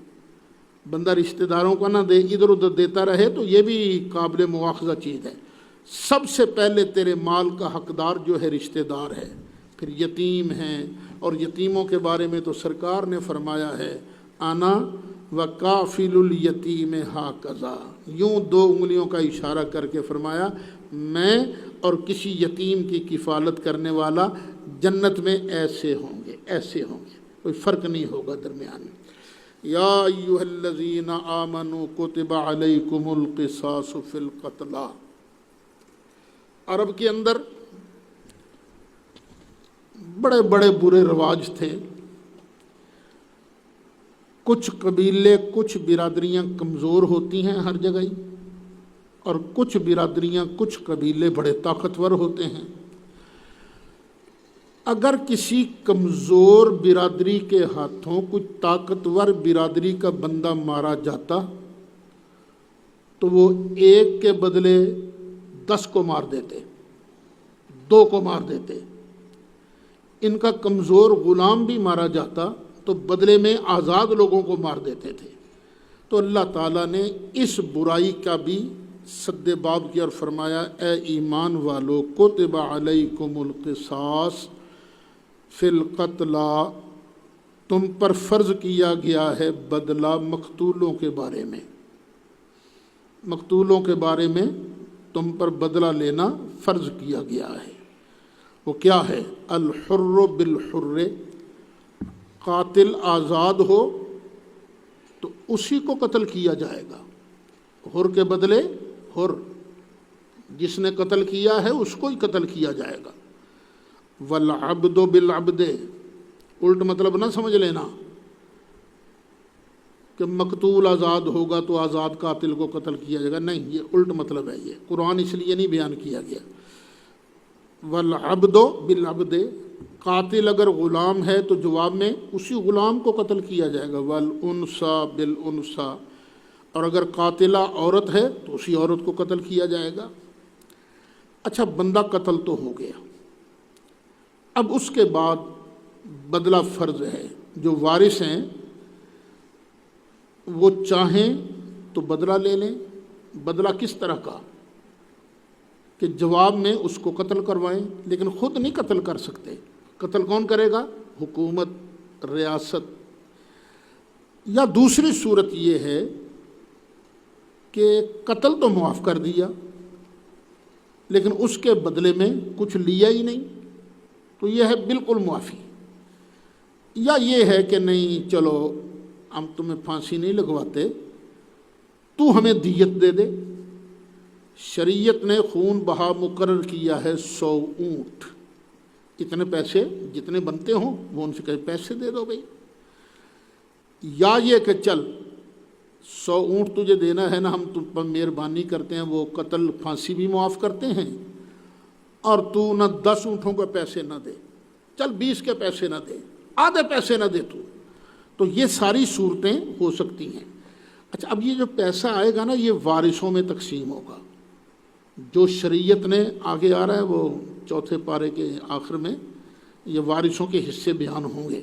بندہ رشتہ داروں کو نہ دے، ادھر ادھر دیتا رہے تو یہ بھی قابل مواخذہ چیز ہے۔ سب سے پہلے تیرے مال کا حقدار جو ہے رشتہ دار ہے، پھر یتیم ہیں، اور یتیموں کے بارے میں تو سرکار نے فرمایا ہے، انا وکافل الیتیم ہاکذا، یوں 2 انگلیوں کا اشارہ کر کے فرمایا، میں اور کسی یتیم کی کفالت کرنے والا جنت میں ایسے ہوں گے، ایسے ہوں گے، کوئی فرق نہیں ہوگا درمیان میں۔ یا ایھا الذین آمنوا کتب علیکم القصاص فی القتلی۔ عرب کے اندر بڑے بڑے برے رواج تھے۔ کچھ قبیلے، کچھ برادریاں کمزور ہوتی ہیں ہر جگہ ہی، اور کچھ برادریاں، کچھ قبیلے بڑے طاقتور ہوتے ہیں۔ اگر کسی کمزور برادری کے ہاتھوں کچھ طاقتور برادری کا بندہ مارا جاتا تو وہ ایک کے بدلے 10 کو مار دیتے، 2 کو مار دیتے، ان کا کمزور غلام بھی مارا جاتا تو بدلے میں آزاد لوگوں کو مار دیتے تھے۔ تو اللہ تعالیٰ نے اس برائی کا بھی سد باب کیا اور فرمایا اے ایمان والو کتب علیکم القصاص فی القتلی، تم پر فرض کیا گیا ہے بدلہ مقتولوں کے بارے میں، مقتولوں کے بارے میں تم پر بدلہ لینا فرض کیا گیا ہے۔ وہ کیا ہے؟ الحر بالحر، قاتل آزاد ہو تو اسی کو قتل کیا جائے گا، حر کے بدلے حر، جس نے قتل کیا ہے اس کو ہی قتل کیا جائے گا۔ والعبد بالعبد، الٹ مطلب نہ سمجھ لینا کہ مقتول آزاد ہوگا تو آزاد قاتل کو قتل کیا جائے گا، نہیں، یہ الٹ مطلب ہے، یہ قرآن اس لیے نہیں بیان کیا گیا۔ والعبد بالعبد، قاتل اگر غلام ہے تو جواب میں اسی غلام کو قتل کیا جائے گا۔ والانثی بالانثی، اور اگر قاتلہ عورت ہے تو اسی عورت کو قتل کیا جائے گا۔ اچھا، بندہ قتل تو ہو گیا، اب اس کے بعد بدلہ فرض ہے۔ جو وارث ہیں وہ چاہیں تو بدلہ لے لیں۔ بدلہ کس طرح کا؟ کہ جواب میں اس کو قتل کروائیں، لیکن خود نہیں قتل کر سکتے۔ قتل کون کرے گا؟ حکومت، ریاست۔ یا دوسری صورت یہ ہے کہ قتل تو معاف کر دیا لیکن اس کے بدلے میں کچھ لیا ہی نہیں، تو یہ ہے بالکل معافی۔ یا یہ ہے کہ نہیں، چلو ہم تمہیں پھانسی نہیں لگواتے، تو ہمیں دیت دے دے۔ شریعت نے خون بہا مقرر کیا ہے 100 اونٹ، اتنے پیسے جتنے بنتے ہوں وہ ان سے کہے پیسے دے دو بھائی۔ یا یہ کہ چل 100 اونٹ تجھے دینا ہے نا، ہم تم پر مہربانی کرتے ہیں، وہ قتل پھانسی بھی معاف کرتے ہیں، اور تو نہ 10 اونٹوں کے پیسے نہ دے، چل 20 کے پیسے نہ دے، آدھے پیسے نہ دے تو یہ ساری صورتیں ہو سکتی ہیں۔ اچھا، اب یہ جو پیسہ آئے گا نا، یہ وارثوں میں تقسیم ہوگا۔ جو شریعت نے آگے آ رہا ہے وہ 4 پارے کے آخر میں یہ وارثوں کے حصے بیان ہوں گے۔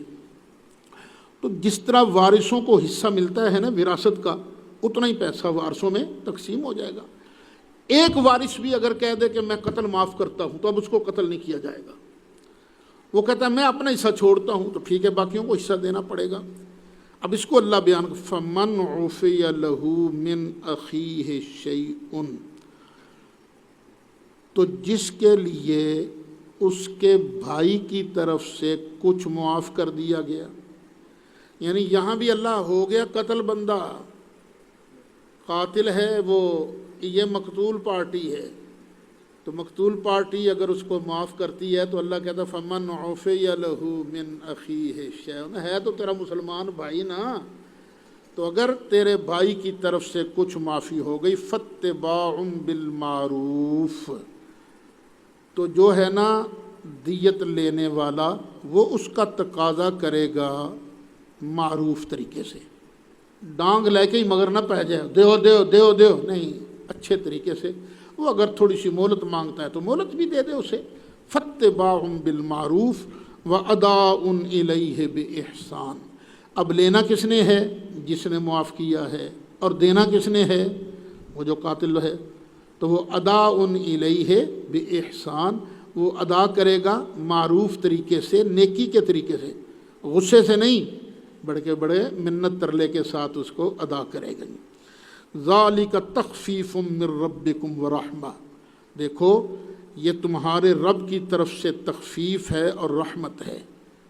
تو جس طرح وارثوں کو حصہ ملتا ہے نا وراثت کا، اتنا ہی پیسہ وارثوں میں تقسیم ہو جائے گا۔ ایک وارث بھی اگر کہہ دے کہ میں قتل معاف کرتا ہوں تو اب اس کو قتل نہیں کیا جائے گا۔ وہ کہتا ہے میں اپنا حصہ چھوڑتا ہوں تو ٹھیک ہے، باقیوں کو حصہ دینا پڑے گا۔ اب اس کو اللہ بیان فَمَنْ عُفِيَ لَهُ مِنْ أَخِيهِ شَيْءٌ، تو جس کے لیے اس کے بھائی کی طرف سے کچھ معاف کر دیا گیا، یعنی یہاں بھی اللہ ہو گیا قتل، بندہ قاتل ہے، وہ یہ مقتول پارٹی ہے، تو مقتول پارٹی اگر اس کو معاف کرتی ہے تو اللہ کہتا ہے فَمَنْ عُفِيَ لَهُ مِنْ أَخِيهِ شَيْءٌ، ہے تو تیرا مسلمان بھائی نا، تو اگر تیرے بھائی کی طرف سے کچھ معافی ہو گئی فَاتِّبَاعٌ بِالْمَعْرُوفِ، تو جو ہے نا دیت لینے والا وہ اس کا تقاضا کرے گا معروف طریقے سے، ڈانگ لے کے ہی مگر نہ پہ جائے دیو دیو دیو دیو، نہیں، اچھے طریقے سے۔ وہ اگر تھوڑی سی مہلت مانگتا ہے تو مہلت بھی دے دے اسے۔ فَاتِّبَاعٌ بِالْمَعْرُوفِ وَأَدَاءٌ إِلَيْهِ بِإِحْسَانٍ، اب لینا کس نے ہے؟ جس نے معاف کیا ہے، اور دینا کس نے ہے؟ وہ جو قاتل ہے، تو وہ اَدَاءٌ إِلَيْهِ بِإِحْسَانٍ، وہ ادا کرے گا معروف طریقے سے، نیکی کے طریقے سے، غصے سے نہیں، بڑے کے بڑے منت ترلے کے ساتھ اس کو ادا کرے گا۔ ذَلِكَ تَخْفِيفٌ مِّن رَبِّكُمْ وَرَحْمَةٌ، دیکھو یہ تمہارے رب کی طرف سے تخفیف ہے اور رحمت ہے،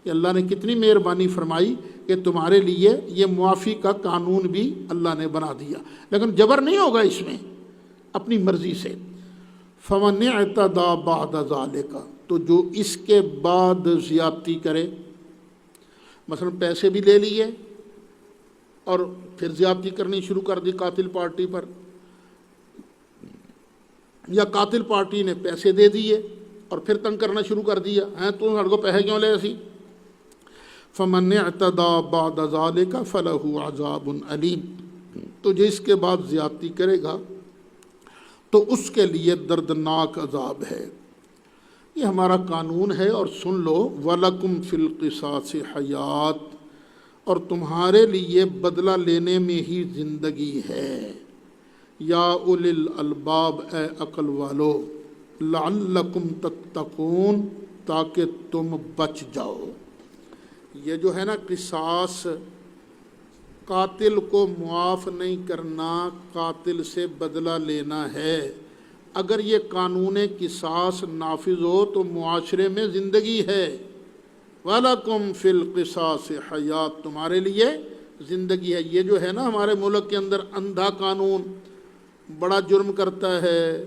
کہ اللہ نے کتنی مہربانی فرمائی کہ تمہارے لیے یہ معافی کا قانون بھی اللہ نے بنا دیا، لیکن جبر نہیں ہوگا اس میں، اپنی مرضی سے۔ فَمَنِ اعْتَدَىٰ بَعْدَ ذَلِكَ، تو جو اس کے بعد زیادتی کرے، مثلا پیسے بھی لے لیے اور پھر زیادتی کرنی شروع کر دی قاتل پارٹی پر، یا قاتل پارٹی نے پیسے دے دیے اور پھر تنگ کرنا شروع کر دیا، ہیں تو ہر کو پیسے کیوں لے ایسی۔ فَمَنِ اعْتَدَىٰ بَعْدَ ذَلِكَ فَلَهُ عَذَابٌ أَلِيمٌ، تو جو اس کے بعد زیادتی کرے گا تو اس کے لیے دردناک عذاب ہے۔ یہ ہمارا قانون ہے، اور سن لو، وَلَكُمْ فِي الْقِصَاصِ حَيَاتٌ، اور تمہارے لیے بدلہ لینے میں ہی زندگی ہے۔ یا اولی الالباب، اے عقل والو، لعلکم تتقون، تاکہ تم بچ جاؤ۔ یہ جو ہے نا قصاص، قاتل کو معاف نہیں کرنا، قاتل سے بدلہ لینا ہے۔ اگر یہ قانون قصاص نافذ ہو تو معاشرے میں زندگی ہے۔ وَلَكُمْ فِي الْقِصَاصِ حَيَاتٌ، تمہارے لیے زندگی ہے۔ یہ جو ہے نا ہمارے ملک کے اندر اندھا قانون، بڑا جرم کرتا ہے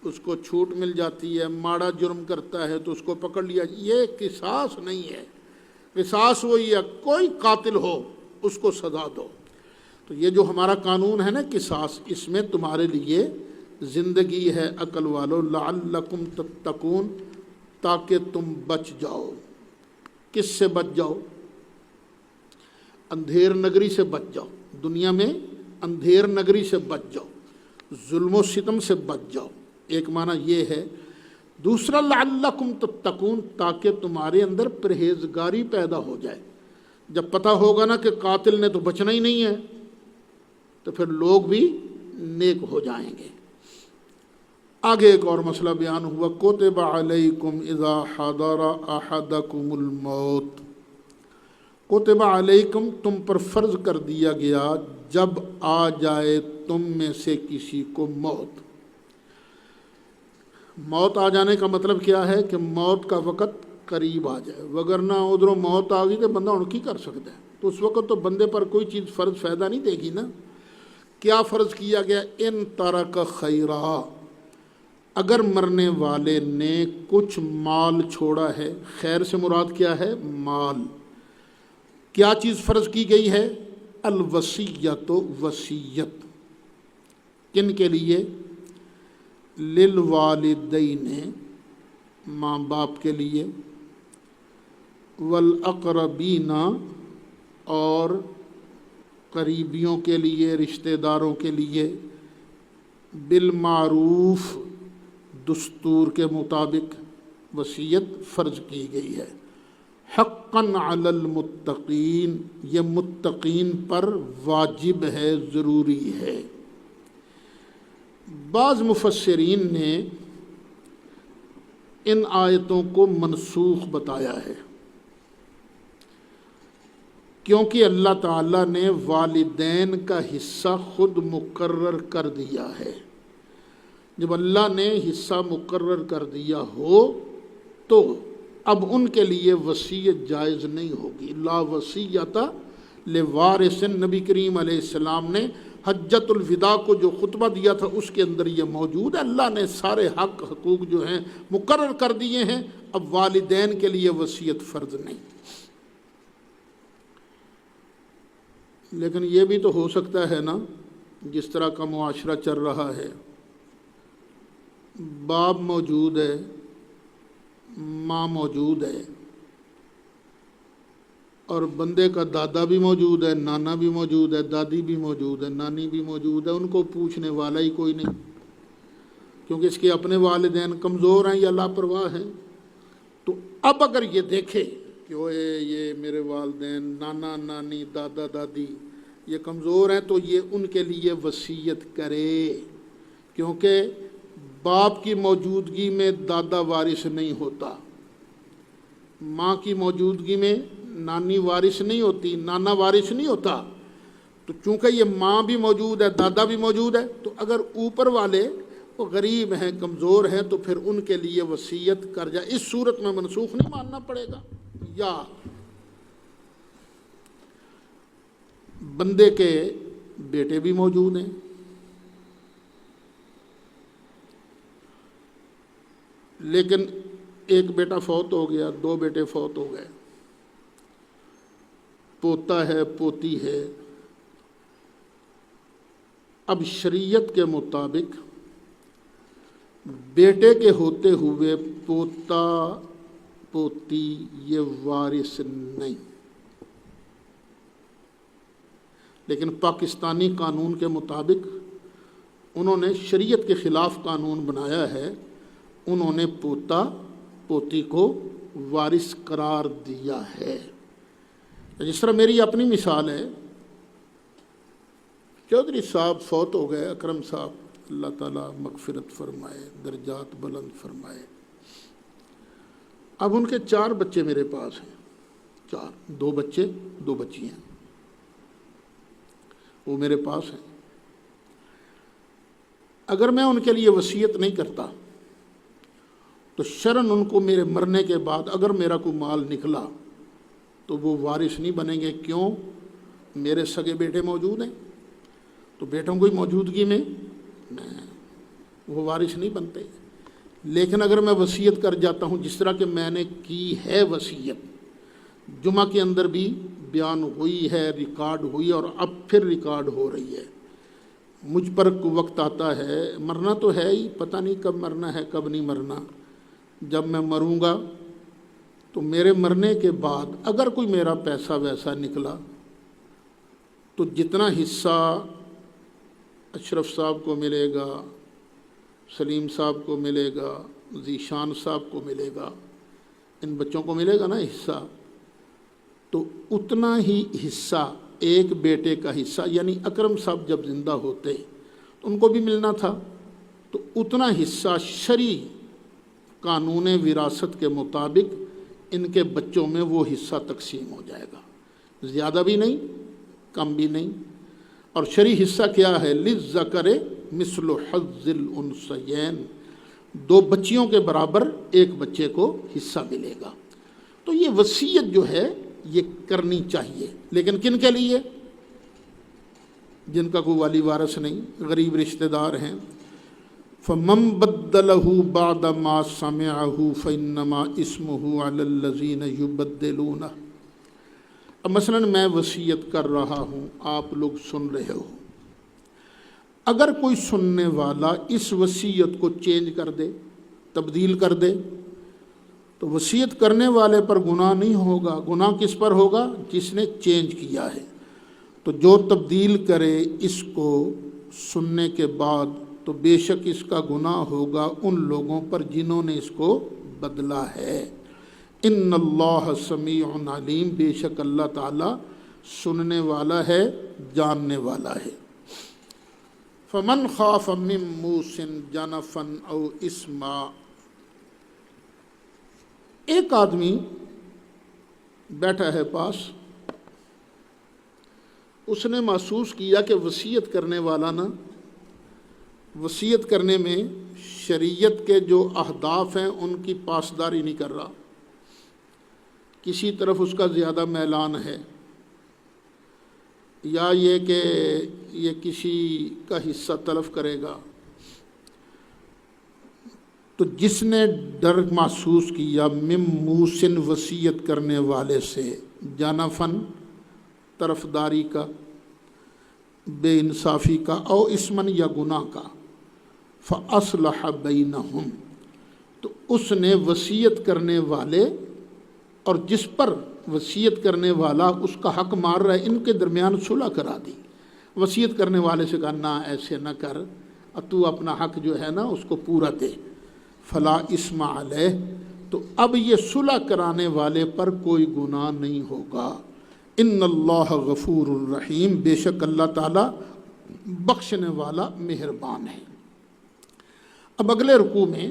اس کو چھوٹ مل جاتی ہے، ماڑا جرم کرتا ہے تو اس کو پکڑ لیا، یہ قصاص نہیں ہے۔ قصاص وہی ہے، کوئی قاتل ہو اس کو سزا دو۔ تو یہ جو ہمارا قانون ہے نا قصاص، اس میں تمہارے لیے زندگی ہے عقل والو، لعلکم تتقون، تاکہ تم بچ جاؤ۔ کس سے بچ جاؤ؟ اندھیر نگری سے بچ جاؤ، دنیا میں اندھیر نگری سے بچ جاؤ، ظلم و ستم سے بچ جاؤ، ایک معنی یہ ہے۔ دوسرا لعلکم تتقون، تاکہ تمہارے اندر پرہیزگاری پیدا ہو جائے۔ جب پتہ ہوگا نا کہ قاتل نے تو بچنا ہی نہیں ہے، تو پھر لوگ بھی نیک ہو جائیں گے۔ آگے ایک اور مسئلہ بیان ہوا، کتب علیکم اذا حضر احدکم الموت، کتب علیکم، تم پر فرض کر دیا گیا جب آ جائے تم میں سے کسی کو موت۔ موت آ جانے کا مطلب کیا ہے کہ موت کا وقت قریب آ جائے، وگرنہ ادھروں موت آ گئی تو بندہ ان کی کر سکتا ہے، تو اس وقت تو بندے پر کوئی چیز فرض فائدہ نہیں دے گی نا۔ کیا فرض کیا گیا؟ ان ترک خیرا، اگر مرنے والے نے کچھ مال چھوڑا ہے، خیر سے مراد کیا ہے؟ مال۔ کیا چیز فرض کی گئی ہے؟ الوصیت، وصیت۔ کن کے لیے؟ للوالدین، ماں باپ کے لیے، والاقربین، اور قریبیوں کے لیے، رشتہ داروں کے لیے، بالمعروف، دستور کے مطابق وصیت فرض کی گئی ہے۔ حقاً علی المتقین، یہ متقین پر واجب ہے، ضروری ہے۔ بعض مفسرین نے ان آیتوں کو منسوخ بتایا ہے، کیونکہ اللہ تعالیٰ نے والدین کا حصہ خود مقرر کر دیا ہے۔ جب اللہ نے حصہ مقرر کر دیا ہو تو اب ان کے لیے وصیت جائز نہیں ہوگی۔ لا وصیت لوارث، نبی کریم علیہ السلام نے حجۃ الوداع کو جو خطبہ دیا تھا اس کے اندر یہ موجود ہے۔ اللہ نے سارے حقوق جو ہیں مقرر کر دیے ہیں، اب والدین کے لیے وصیت فرض نہیں۔ لیکن یہ بھی تو ہو سکتا ہے نا، جس طرح کا معاشرہ چل رہا ہے، باپ موجود ہے، ماں موجود ہے، اور بندے کا دادا بھی موجود ہے، نانا بھی موجود ہے، دادی بھی موجود ہے، نانی بھی موجود ہے، ان کو پوچھنے والا ہی کوئی نہیں، کیونکہ اس کے اپنے والدین کمزور ہیں یا لاپرواہ ہیں۔ تو اب اگر یہ دیکھے کہ یہ میرے والدین، نانا نانی، دادا دادی یہ کمزور ہیں، تو یہ ان کے لیے وصیت کرے، کیونکہ باپ کی موجودگی میں دادا وارث نہیں ہوتا، ماں کی موجودگی میں نانی وارث نہیں ہوتی، نانا وارث نہیں ہوتا۔ تو چونکہ یہ ماں بھی موجود ہے، دادا بھی موجود ہے، تو اگر اوپر والے وہ غریب ہیں، کمزور ہیں، تو پھر ان کے لیے وصیت کر جائے۔ اس صورت میں منسوخ نہیں ماننا پڑے گا۔ یا بندے کے بیٹے بھی موجود ہیں، لیکن ایک بیٹا فوت ہو گیا، دو بیٹے فوت ہو گئے، پوتا ہے، پوتی ہے۔ اب شریعت کے مطابق بیٹے کے ہوتے ہوئے پوتا پوتی یہ وارث نہیں، لیکن پاکستانی قانون کے مطابق انہوں نے شریعت کے خلاف قانون بنایا ہے، انہوں نے پوتا پوتی کو وارث قرار دیا ہے۔ جس طرح میری اپنی مثال ہے، چودھری صاحب فوت ہو گئے، اکرم صاحب، اللہ تعالیٰ مغفرت فرمائے، درجات بلند فرمائے۔ اب ان کے 4 بچے میرے پاس ہیں، 4، 2 بچے 2 بچیاں، وہ میرے پاس ہیں۔ اگر میں ان کے لیے وصیت نہیں کرتا تو شرعاً ان کو میرے مرنے کے بعد اگر میرا کوئی مال نکلا تو وہ وارث نہیں بنیں گے۔ کیوں؟ میرے سگے بیٹے موجود ہیں، تو بیٹوں کی موجودگی میں وہ وارث نہیں بنتے۔ لیکن اگر میں وصیت کر جاتا ہوں، جس طرح کہ میں نے کی ہے وصیت، جمعہ کے اندر بھی بیان ہوئی ہے، ریکارڈ ہوئی، اور اب پھر ریکارڈ ہو رہی ہے، مجھ پر وقت آتا ہے، مرنا تو ہے ہی، پتہ نہیں کب مرنا ہے کب نہیں مرنا۔ جب میں مروں گا تو میرے مرنے کے بعد اگر کوئی میرا پیسہ ویسا نکلا تو جتنا حصہ اشرف صاحب کو ملے گا، سلیم صاحب کو ملے گا، ذیشان صاحب کو ملے گا، ان بچوں کو ملے گا نا حصہ، تو اتنا ہی حصہ ایک بیٹے کا حصہ، یعنی اکرم صاحب جب زندہ ہوتے تو ان کو بھی ملنا تھا، تو اتنا حصہ شرعی قانون وراثت کے مطابق ان کے بچوں میں وہ حصہ تقسیم ہو جائے گا، زیادہ بھی نہیں کم بھی نہیں۔ اور شرعی حصہ کیا ہے؟ للذکر مثل حظ الانثیین، 2 بچیوں کے برابر ایک بچے کو حصہ ملے گا۔ تو یہ وصیت جو ہے یہ کرنی چاہیے، لیکن کن کے لیے؟ جن کا کوئی والی وارث نہیں، غریب رشتہ دار ہیں۔ فَمَن بَدَّلَهُ بَعْدَ مَا سَمِعَهُ فَإِنَّمَا اسْمُهُ عَلَى الَّذِينَ يُبَدِّلُونَهُ۔ اب مثلاً میں وصیت کر رہا ہوں، آپ لوگ سن رہے ہو، اگر کوئی سننے والا اس وصیت کو چینج کر دے، تبدیل کر دے، تو وصیت کرنے والے پر گناہ نہیں ہوگا، گناہ کس پر ہوگا؟ جس نے چینج کیا ہے۔ تو جو تبدیل کرے اس کو سننے کے بعد تو بے شک اس کا گناہ ہوگا ان لوگوں پر جنہوں نے اس کو بدلا ہے۔ ان اللہ سمیع علیم، بے شک اللہ تعالیٰ سننے والا ہے، جاننے والا ہے۔ فمن خاف من موص جنفا او اثما، ایک آدمی بیٹھا ہے پاس، اس نے محسوس کیا کہ وصیت کرنے والا نا، وصیت کرنے میں شریعت کے جو اہداف ہیں ان کی پاسداری نہیں کر رہا، کسی طرف اس کا زیادہ میلان ہے، یا یہ کہ یہ کسی کا حصہ تلف کرے گا۔ تو جس نے ڈر محسوس کیا من موسن، وصیت کرنے والے سے، جانفن طرفداری کا، بے انصافی کا، او اسمن یا گناہ کا، فاصلح بینہم، تو اس نے وصیت کرنے والے اور جس پر وصیت کرنے والا اس کا حق مار رہا ہے، ان کے درمیان صلح کرا دی۔ وصیت کرنے والے سے کہا نہ ایسے نہ کر، تو اپنا حق جو ہے نا اس کو پورا دے، فلا اسم علیہ، تو اب یہ صلح کرانے والے پر کوئی گناہ نہیں ہوگا۔ ان اللہ غفور الرحیم، بے شک اللہ تعالیٰ بخشنے والا مہربان ہے۔ اب اگلے رکوع میں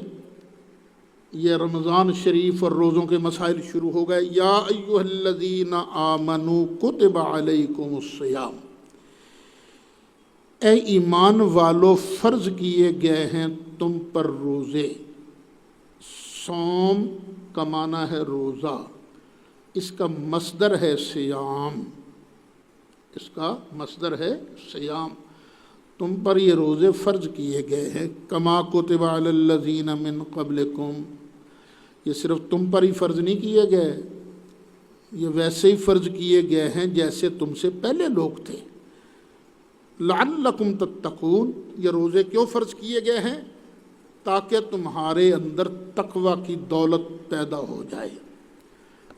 یہ رمضان شریف اور روزوں کے مسائل شروع ہو گئے۔ یا ایھا الذین آمنوا کتب علیکم الصیام، اے ایمان والو فرض کیے گئے ہیں تم پر روزے۔ صوم کا معنی ہے روزہ، اس کا مصدر ہے صیام، اس کا مصدر ہے صیام۔ تم پر یہ روزے فرض کیے گئے ہیں، کما کتب علی الذین من قبلکم، یہ صرف تم پر ہی فرض نہیں کیے گئے، یہ ویسے ہی فرض کیے گئے ہیں جیسے تم سے پہلے لوگ تھے۔ لعلکم تتقون، یہ روزے کیوں فرض کیے گئے ہیں؟ تاکہ تمہارے اندر تقوی کی دولت پیدا ہو جائے۔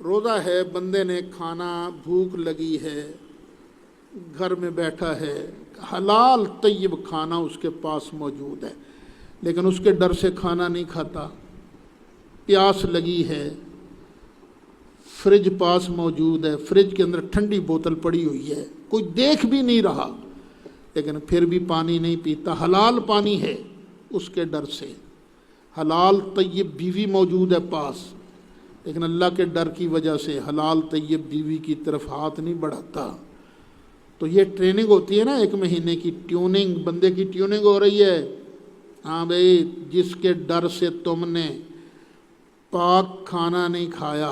روزہ ہے، بندے نے کھانا، بھوک لگی ہے، گھر میں بیٹھا ہے، حلال طیب کھانا اس کے پاس موجود ہے، لیکن اس کے ڈر سے کھانا نہیں کھاتا، پیاس لگی ہے، فریج پاس موجود ہے، فریج کے اندر ٹھنڈی بوتل پڑی ہوئی ہے، کوئی دیکھ بھی نہیں رہا لیکن پھر بھی پانی نہیں پیتا، حلال پانی ہے، اس کے ڈر سے، حلال طیب بیوی موجود ہے پاس، لیکن اللہ کے ڈر کی وجہ سے حلال طیب بیوی کی طرف ہاتھ نہیں بڑھاتا۔ تو یہ ٹریننگ ہوتی ہے نا، 1 مہینے کی ٹیوننگ، بندے کی ٹیوننگ ہو رہی ہے۔ ہاں بھائی، جس کے ڈر سے تم نے پاک کھانا نہیں کھایا،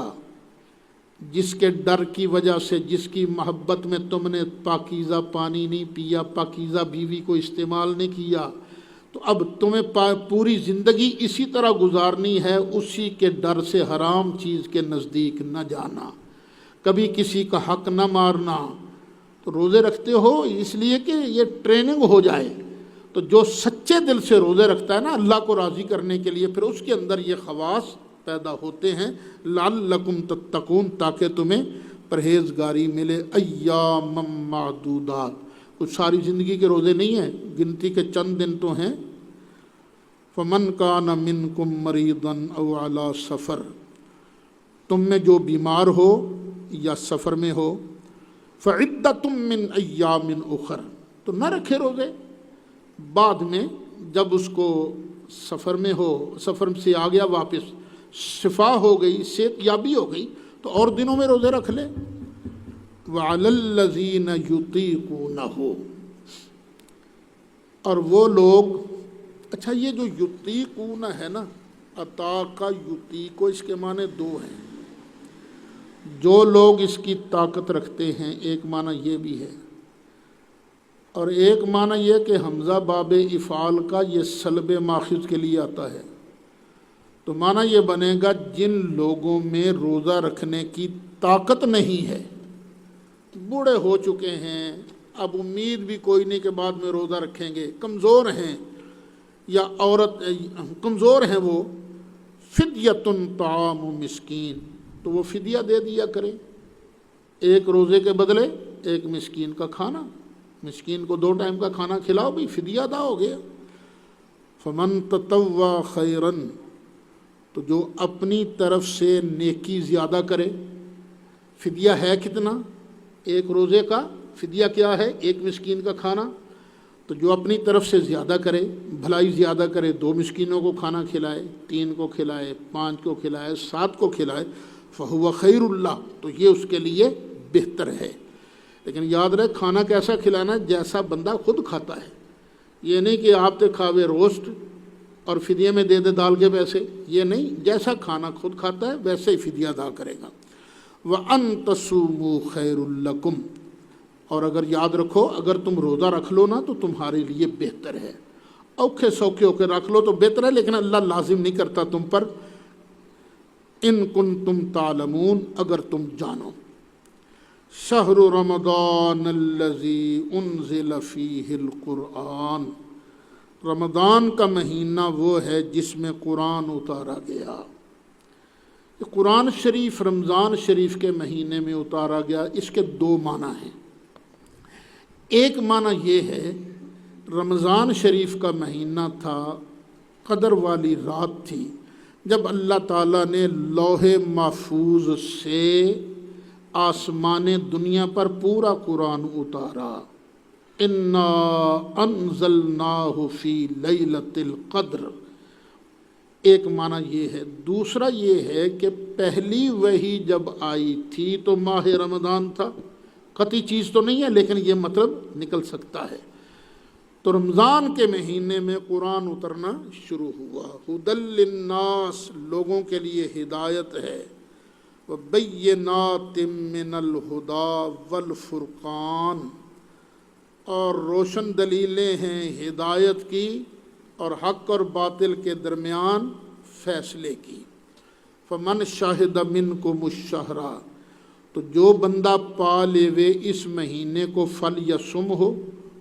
جس کے ڈر کی وجہ سے، جس کی محبت میں تم نے پاکیزہ پانی نہیں پیا، پاکیزہ بیوی کو استعمال نہیں کیا، تو اب تمہیں پوری زندگی اسی طرح گزارنی ہے، اسی کے ڈر سے حرام چیز کے نزدیک نہ جانا، کبھی کسی کا حق نہ مارنا۔ تو روزے رکھتے ہو اس لیے کہ یہ ٹریننگ ہو جائے، تو جو سچے دل سے روزے رکھتا ہے نا اللہ کو راضی کرنے کے لیے، پھر اس کے اندر یہ خواص پیدا ہوتے ہیں، لعلکم تتقون، تاکہ تمہیں پرہیزگاری ملے۔ ایام معدودات، کچھ ساری زندگی کے روزے نہیں ہیں، گنتی کے چند دن تو ہیں۔ فمن کان منکم مریضا او علی سفر، تم میں جو بیمار ہو یا سفر میں ہو، فعدۃ من ایام اخر، تو نہ رکھے روزے، بعد میں جب اس کو سفر میں ہو، سفر سے آ گیا واپس، شفا ہو گئی، صحت یابی ہو گئی، تو اور دنوں میں روزے رکھ لے۔ وعلی الذین یطیقونہ، اور وہ لوگ، اچھا یہ جو یطیقون ہے نا، عطا کا یطیق، اس کے معنی 2 ہیں، جو لوگ اس کی طاقت رکھتے ہیں، ایک معنی یہ بھی ہے، اور ایک معنی یہ کہ حمزہ باب افعال کا یہ سلب ماخذ کے لیے آتا ہے، تو معنی یہ بنے گا جن لوگوں میں روزہ رکھنے کی طاقت نہیں ہے، بوڑھے ہو چکے ہیں، اب امید بھی کوئی نہیں کہ بعد میں روزہ رکھیں گے، کمزور ہیں، یا عورت کمزور ہیں وہ، فدیۃ طعام مسکین، تو وہ فدیہ دے دیا کریں، 1 روزے کے بدلے 1 مسکین کا کھانا، مسکین کو 2 ٹائم کا کھانا کھلاؤ، بھی فدیہ ادا ہو گیا۔ فمن تطوع خیرن، تو جو اپنی طرف سے نیکی زیادہ کرے، فدیہ ہے کتنا؟ 1 روزے کا فدیہ کیا ہے؟ 1 مسکین کا کھانا، تو جو اپنی طرف سے زیادہ کرے، بھلائی زیادہ کرے، 2 مسکینوں کو کھانا کھلائے، 3 کو کھلائے، 5 کو کھلائے، 7 کو کھلائے، فہو خیر اللہ، تو یہ اس کے لیے بہتر ہے۔ لیکن یاد رہے کھانا کیسا کھلانا ہے؟ جیسا بندہ خود کھاتا ہے، یہ نہیں کہ آپ تے کھاوے روسٹ اور فدیے میں دے دے دال کے پیسے، یہ نہیں، جیسا کھانا خود کھاتا ہے ویسے ہی فدیہ ادا کرے گا۔ وَأَن تَصُومُوا خَيْرٌ لَكُمْ، اور اگر یاد رکھو اگر تم روزہ رکھ لو نا تو تمہارے لیے بہتر ہے، اوکھے سوکھے ہو کے رکھ لو تو بہتر ہے، لیکن اللہ لازم نہیں کرتا تم پر، ان کنتم تعلمون، اگر تم جانو۔ شہر رمضان الذی انزل فیہ القرآن، رمضان کا مہینہ وہ ہے جس میں قرآن اتارا گیا۔ قرآن شریف رمضان شریف کے مہینے میں اتارا گیا، اس کے 2 معنی ہیں۔ ایک معنی یہ ہے، رمضان شریف کا مہینہ تھا، قدر والی رات تھی، جب اللہ تعالیٰ نے لوح محفوظ سے آسمان دنیا پر پورا قرآن اتارا۔ انا انزلناہ فی لیلۃ القدر، ایک معنی یہ ہے۔ دوسرا یہ ہے کہ پہلی وحی جب آئی تھی تو ماہ رمضان تھا، قطعی چیز تو نہیں ہے لیکن یہ مطلب نکل سکتا ہے، تو رمضان کے مہینے میں قرآن اترنا شروع ہوا۔ ھدی للناس، لوگوں کے لیے ہدایت ہے، وبینات من الہدی والفرقان، اور روشن دلیلیں ہیں ہدایت کی اور حق اور باطل کے درمیان فیصلے کی۔ فمن شاہد منکم الشہر، تو جو بندہ پا لیوے اس مہینے کو، فلیصم ہو،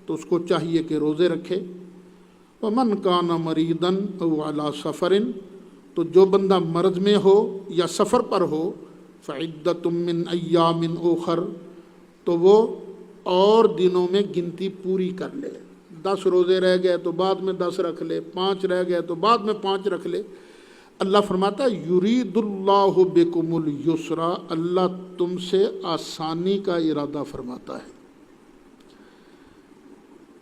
تو اس کو چاہیے کہ روزے رکھے۔ ومن کان مریضا او علی سفر، تو جو بندہ مرض میں ہو یا سفر پر ہو، فعدۃ من ایام اخر، تو وہ اور دنوں میں گنتی پوری کر لے. 10 روزے رہ گئے تو بعد میں 10 رکھ لے, 5 رہ گئے تو بعد میں 5 رکھ لے. اللہ فرماتا ہے یرید اللہ بکم الیسرا, اللہ تم سے آسانی کا ارادہ فرماتا ہے.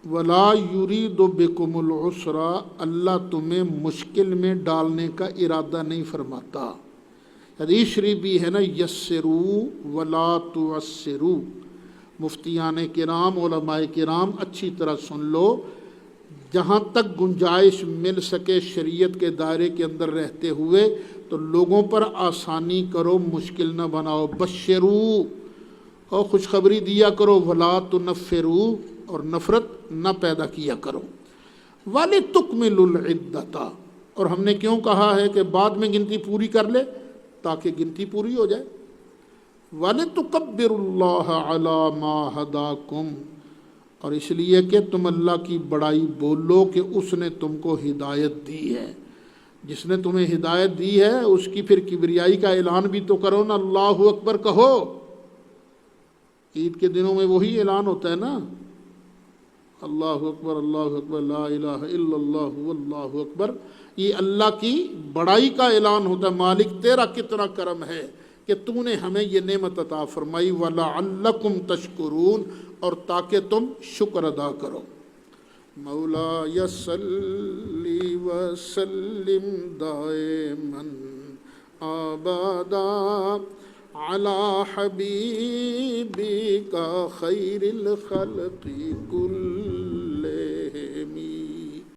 ولا یرید بکم العسرا, اللہ تمہیں مشکل میں ڈالنے کا ارادہ نہیں فرماتا. حدیث شریف بھی ہے نا, یسروا ولا تعسروا. مفتیان کرام, علماء کرام اچھی طرح سن لو, جہاں تک گنجائش مل سکے شریعت کے دائرے کے اندر رہتے ہوئے تو لوگوں پر آسانی کرو, مشکل نہ بناؤ. بشروا, اور خوشخبری دیا کرو. ولا تنفروا, اور نفرت نہ پیدا کیا کرو. وَلِتُكْمِلُوا الْعِدَّةَ, اور ہم نے کیوں کہا ہے کہ بعد میں گنتی پوری کر لے, تاکہ گنتی پوری ہو جائے. وَلِتُكَبِّرُوا اللَّهَ عَلَى مَا هَدَاكُمْ, اور اس لیے کہ تم اللہ کی بڑائی بولو کہ اس نے تم کو ہدایت دی ہے. جس نے تمہیں ہدایت دی ہے اس کی پھر کبریائی کا اعلان بھی تو کرو نا, اللہ اکبر کہو. عید کے دنوں میں وہی اعلان ہوتا ہے نا, اللہ اکبر لا الہ الا اللہ واللہ اکبر. یہ اللہ کی بڑائی کا اعلان ہوتا ہے, مالک تیرا کتنا کرم ہے کہ تو نے ہمیں یہ نعمت عطا فرمائی. وَلَعَلَّكُمْ تَشْكُرُونَ, اور تاکہ تم شکر ادا کرو. مولا صلی وسلم دائماً ابدا علی حبیبک خیر الخلق کل